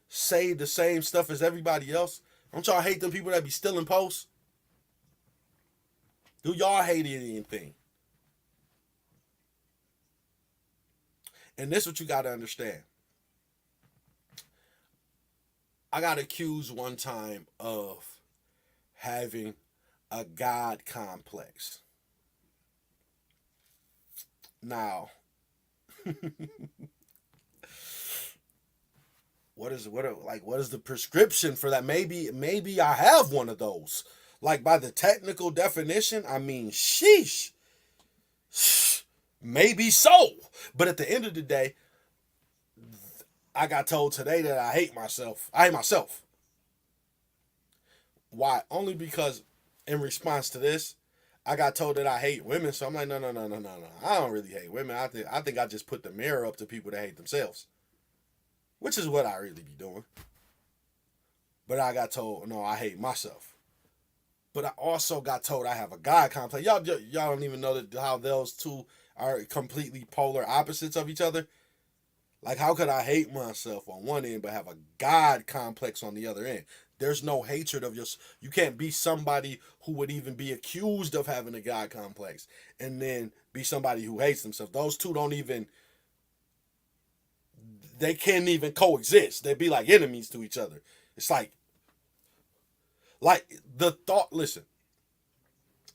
say the same stuff as everybody else? Don't y'all hate them people that be stealing posts? Do y'all hate anything? And this is what you got to understand. I got accused one time of having a God complex. Now, what is the prescription for that? Maybe I have one of those. Like, by the technical definition, I mean, sheesh. Maybe so. But at the end of the day, I got told today that I hate myself. I hate myself. Why? Only because in response to this, I got told that I hate women. So I'm like, no. I don't really hate women. I think I just put the mirror up to people that hate themselves, which is what I really be doing. But I got told, no, I hate myself. But I also got told I have a God complex. Y'all don't even know how those two are completely polar opposites of each other. Like, how could I hate myself on one end but have a God complex on the other end? There's no hatred of yours. You can't be somebody who would even be accused of having a God complex and then be somebody who hates themselves. Those two they can't even coexist. They'd be like enemies to each other. It's like the thought, listen,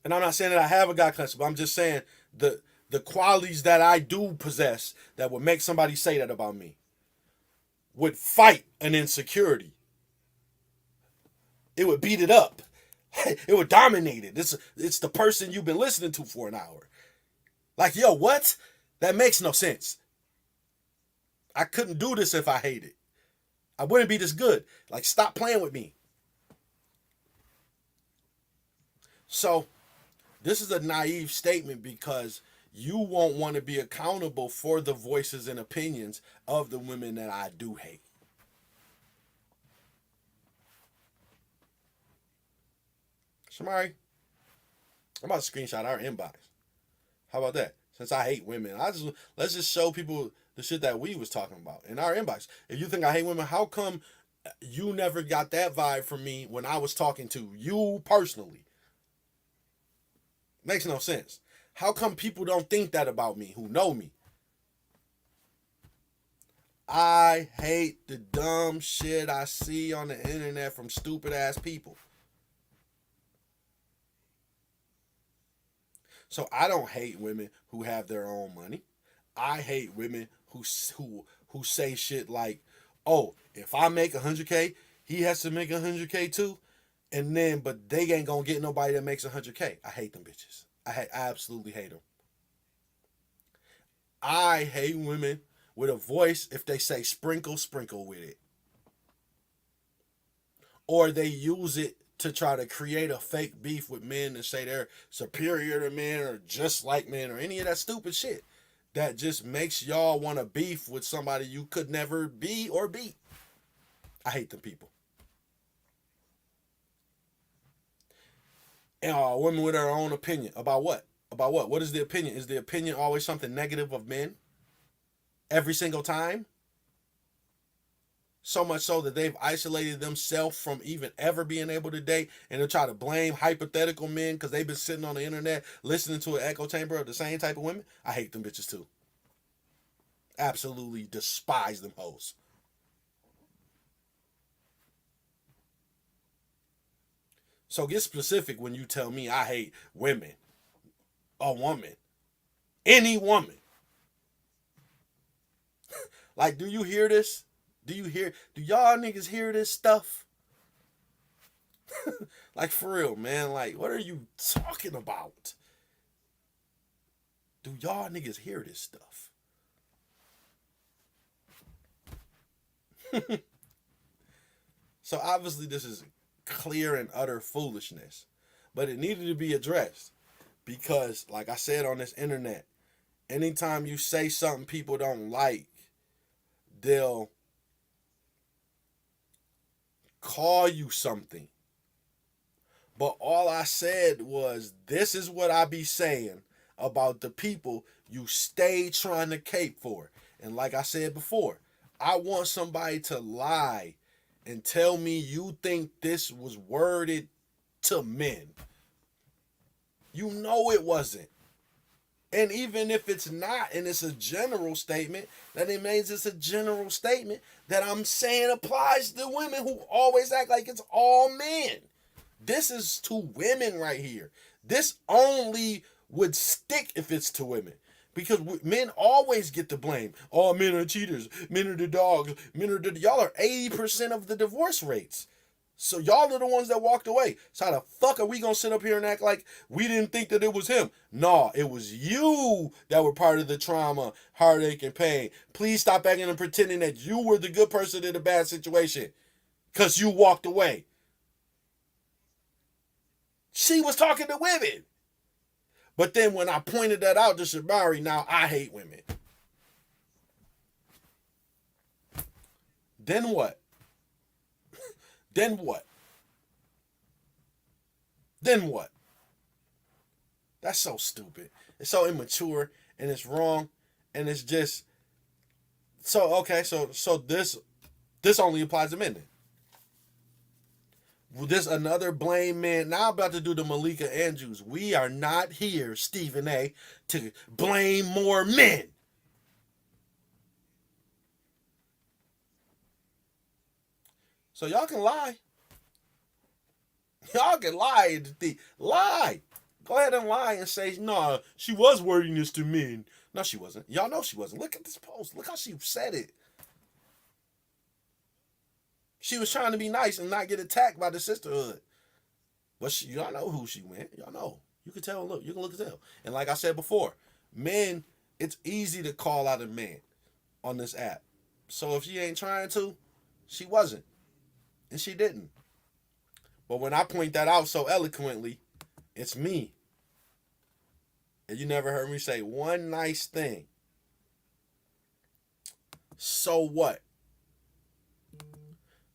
and I'm not saying that I have a God complex, but I'm just saying the qualities that I do possess that would make somebody say that about me would fight an insecurity. It would beat it up. It would dominate it. It's the person you've been listening to for an hour. Like, yo, what? That makes no sense. I couldn't do this if I hated. I wouldn't be this good. Like, stop playing with me. So, this is a naive statement because you won't want to be accountable for the voices and opinions of the women that I do hate. Shamari, I'm about to screenshot our inbox. How about that? Since I hate women, let's just show people the shit that we was talking about in our inbox. If you think I hate women, how come you never got that vibe from me when I was talking to you personally? Makes no sense. How come people don't think that about me who know me? I hate the dumb shit I see on the internet from stupid ass people. So I don't hate women who have their own money. I hate women who say shit like, "Oh, if I make 100K, he has to make 100K too," and then but they ain't gonna get nobody that makes 100K. I hate them bitches. I absolutely hate them. I hate women with a voice if they say sprinkle with it, or they use it to try to create a fake beef with men and say they're superior to men or just like men or any of that stupid shit that just makes y'all want to beef with somebody you could never be or beat. I hate them people. And women with their own opinion about what? About what? What is the opinion? Is the opinion always something negative of men? Every single time? So much so that they've isolated themselves from even ever being able to date, and they try to blame hypothetical men because they've been sitting on the internet listening to an echo chamber of the same type of women. I hate them bitches too. Absolutely despise them hoes. So get specific when you tell me I hate women, a woman, any woman. Like, do you hear this? Do y'all niggas hear this stuff? Like, for real, man. Like, what are you talking about? Do y'all niggas hear this stuff? So obviously this is clear and utter foolishness, but it needed to be addressed because, like I said on this internet, anytime you say something people don't like, they'll call you something. But all I said was, this is what I be saying about the people you stay trying to cape for. And like I said before, I want somebody to lie and tell me you think this was worded to men. You know it wasn't. And even if it's not, and it's a general statement, that it means it's a general statement that I'm saying applies to women who always act like it's all men. This is to women right here. This only would stick if it's to women. Because men always get the blame. Oh, men are cheaters. Men are the dogs. Y'all are 80% of the divorce rates. So y'all are the ones that walked away. So how the fuck are we gonna sit up here and act like we didn't think that it was him? No, it was you that were part of the trauma, heartache, and pain. Please stop acting and pretending that you were the good person in a bad situation. Because you walked away. She was talking to women. But then when I pointed that out to Shamari, now I hate women. Then what? Then what? Then what? That's so stupid. It's so immature and it's wrong and it's just so okay. So this only applies to men. Then. Well, this another blame man. Now I'm about to do the Malika Andrews. We are not here, Stephen A, to blame more men. So y'all can lie. Y'all can lie. Lie. Go ahead and lie and say, no, she was wording this to men. No, she wasn't. Y'all know she wasn't. Look at this post. Look how she said it. She was trying to be nice and not get attacked by the sisterhood. But y'all know who she went. Y'all know. You can tell. Look, you can look and tell. And like I said before, men, it's easy to call out a man on this app. So if she ain't trying to, she wasn't. And she didn't. But when I point that out so eloquently, it's me. And you never heard me say one nice thing. So what?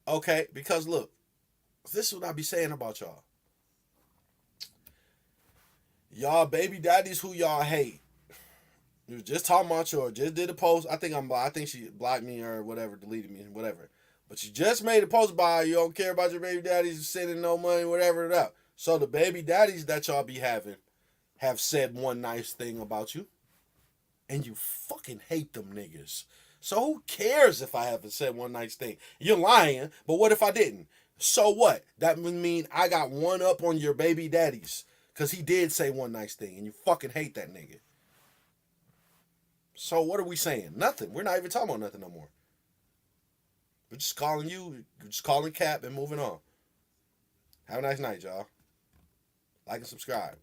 Okay, because look, this is what I be saying about y'all. Y'all baby daddies who y'all hate. You was just talking about your, just did a post. I think she blocked me or whatever, deleted me, whatever. But you just made a post about you don't care about your baby daddies sending no money, whatever it up. So the baby daddies that y'all be having have said one nice thing about you. And you fucking hate them niggas. So who cares if I haven't said one nice thing? You're lying, but what if I didn't? So what? That would mean I got one up on your baby daddies. Because he did say one nice thing, and you fucking hate that nigga. So what are we saying? Nothing. We're not even talking about nothing no more. We're just calling you, we're just calling Cap and moving on. Have a nice night, y'all. Like and subscribe.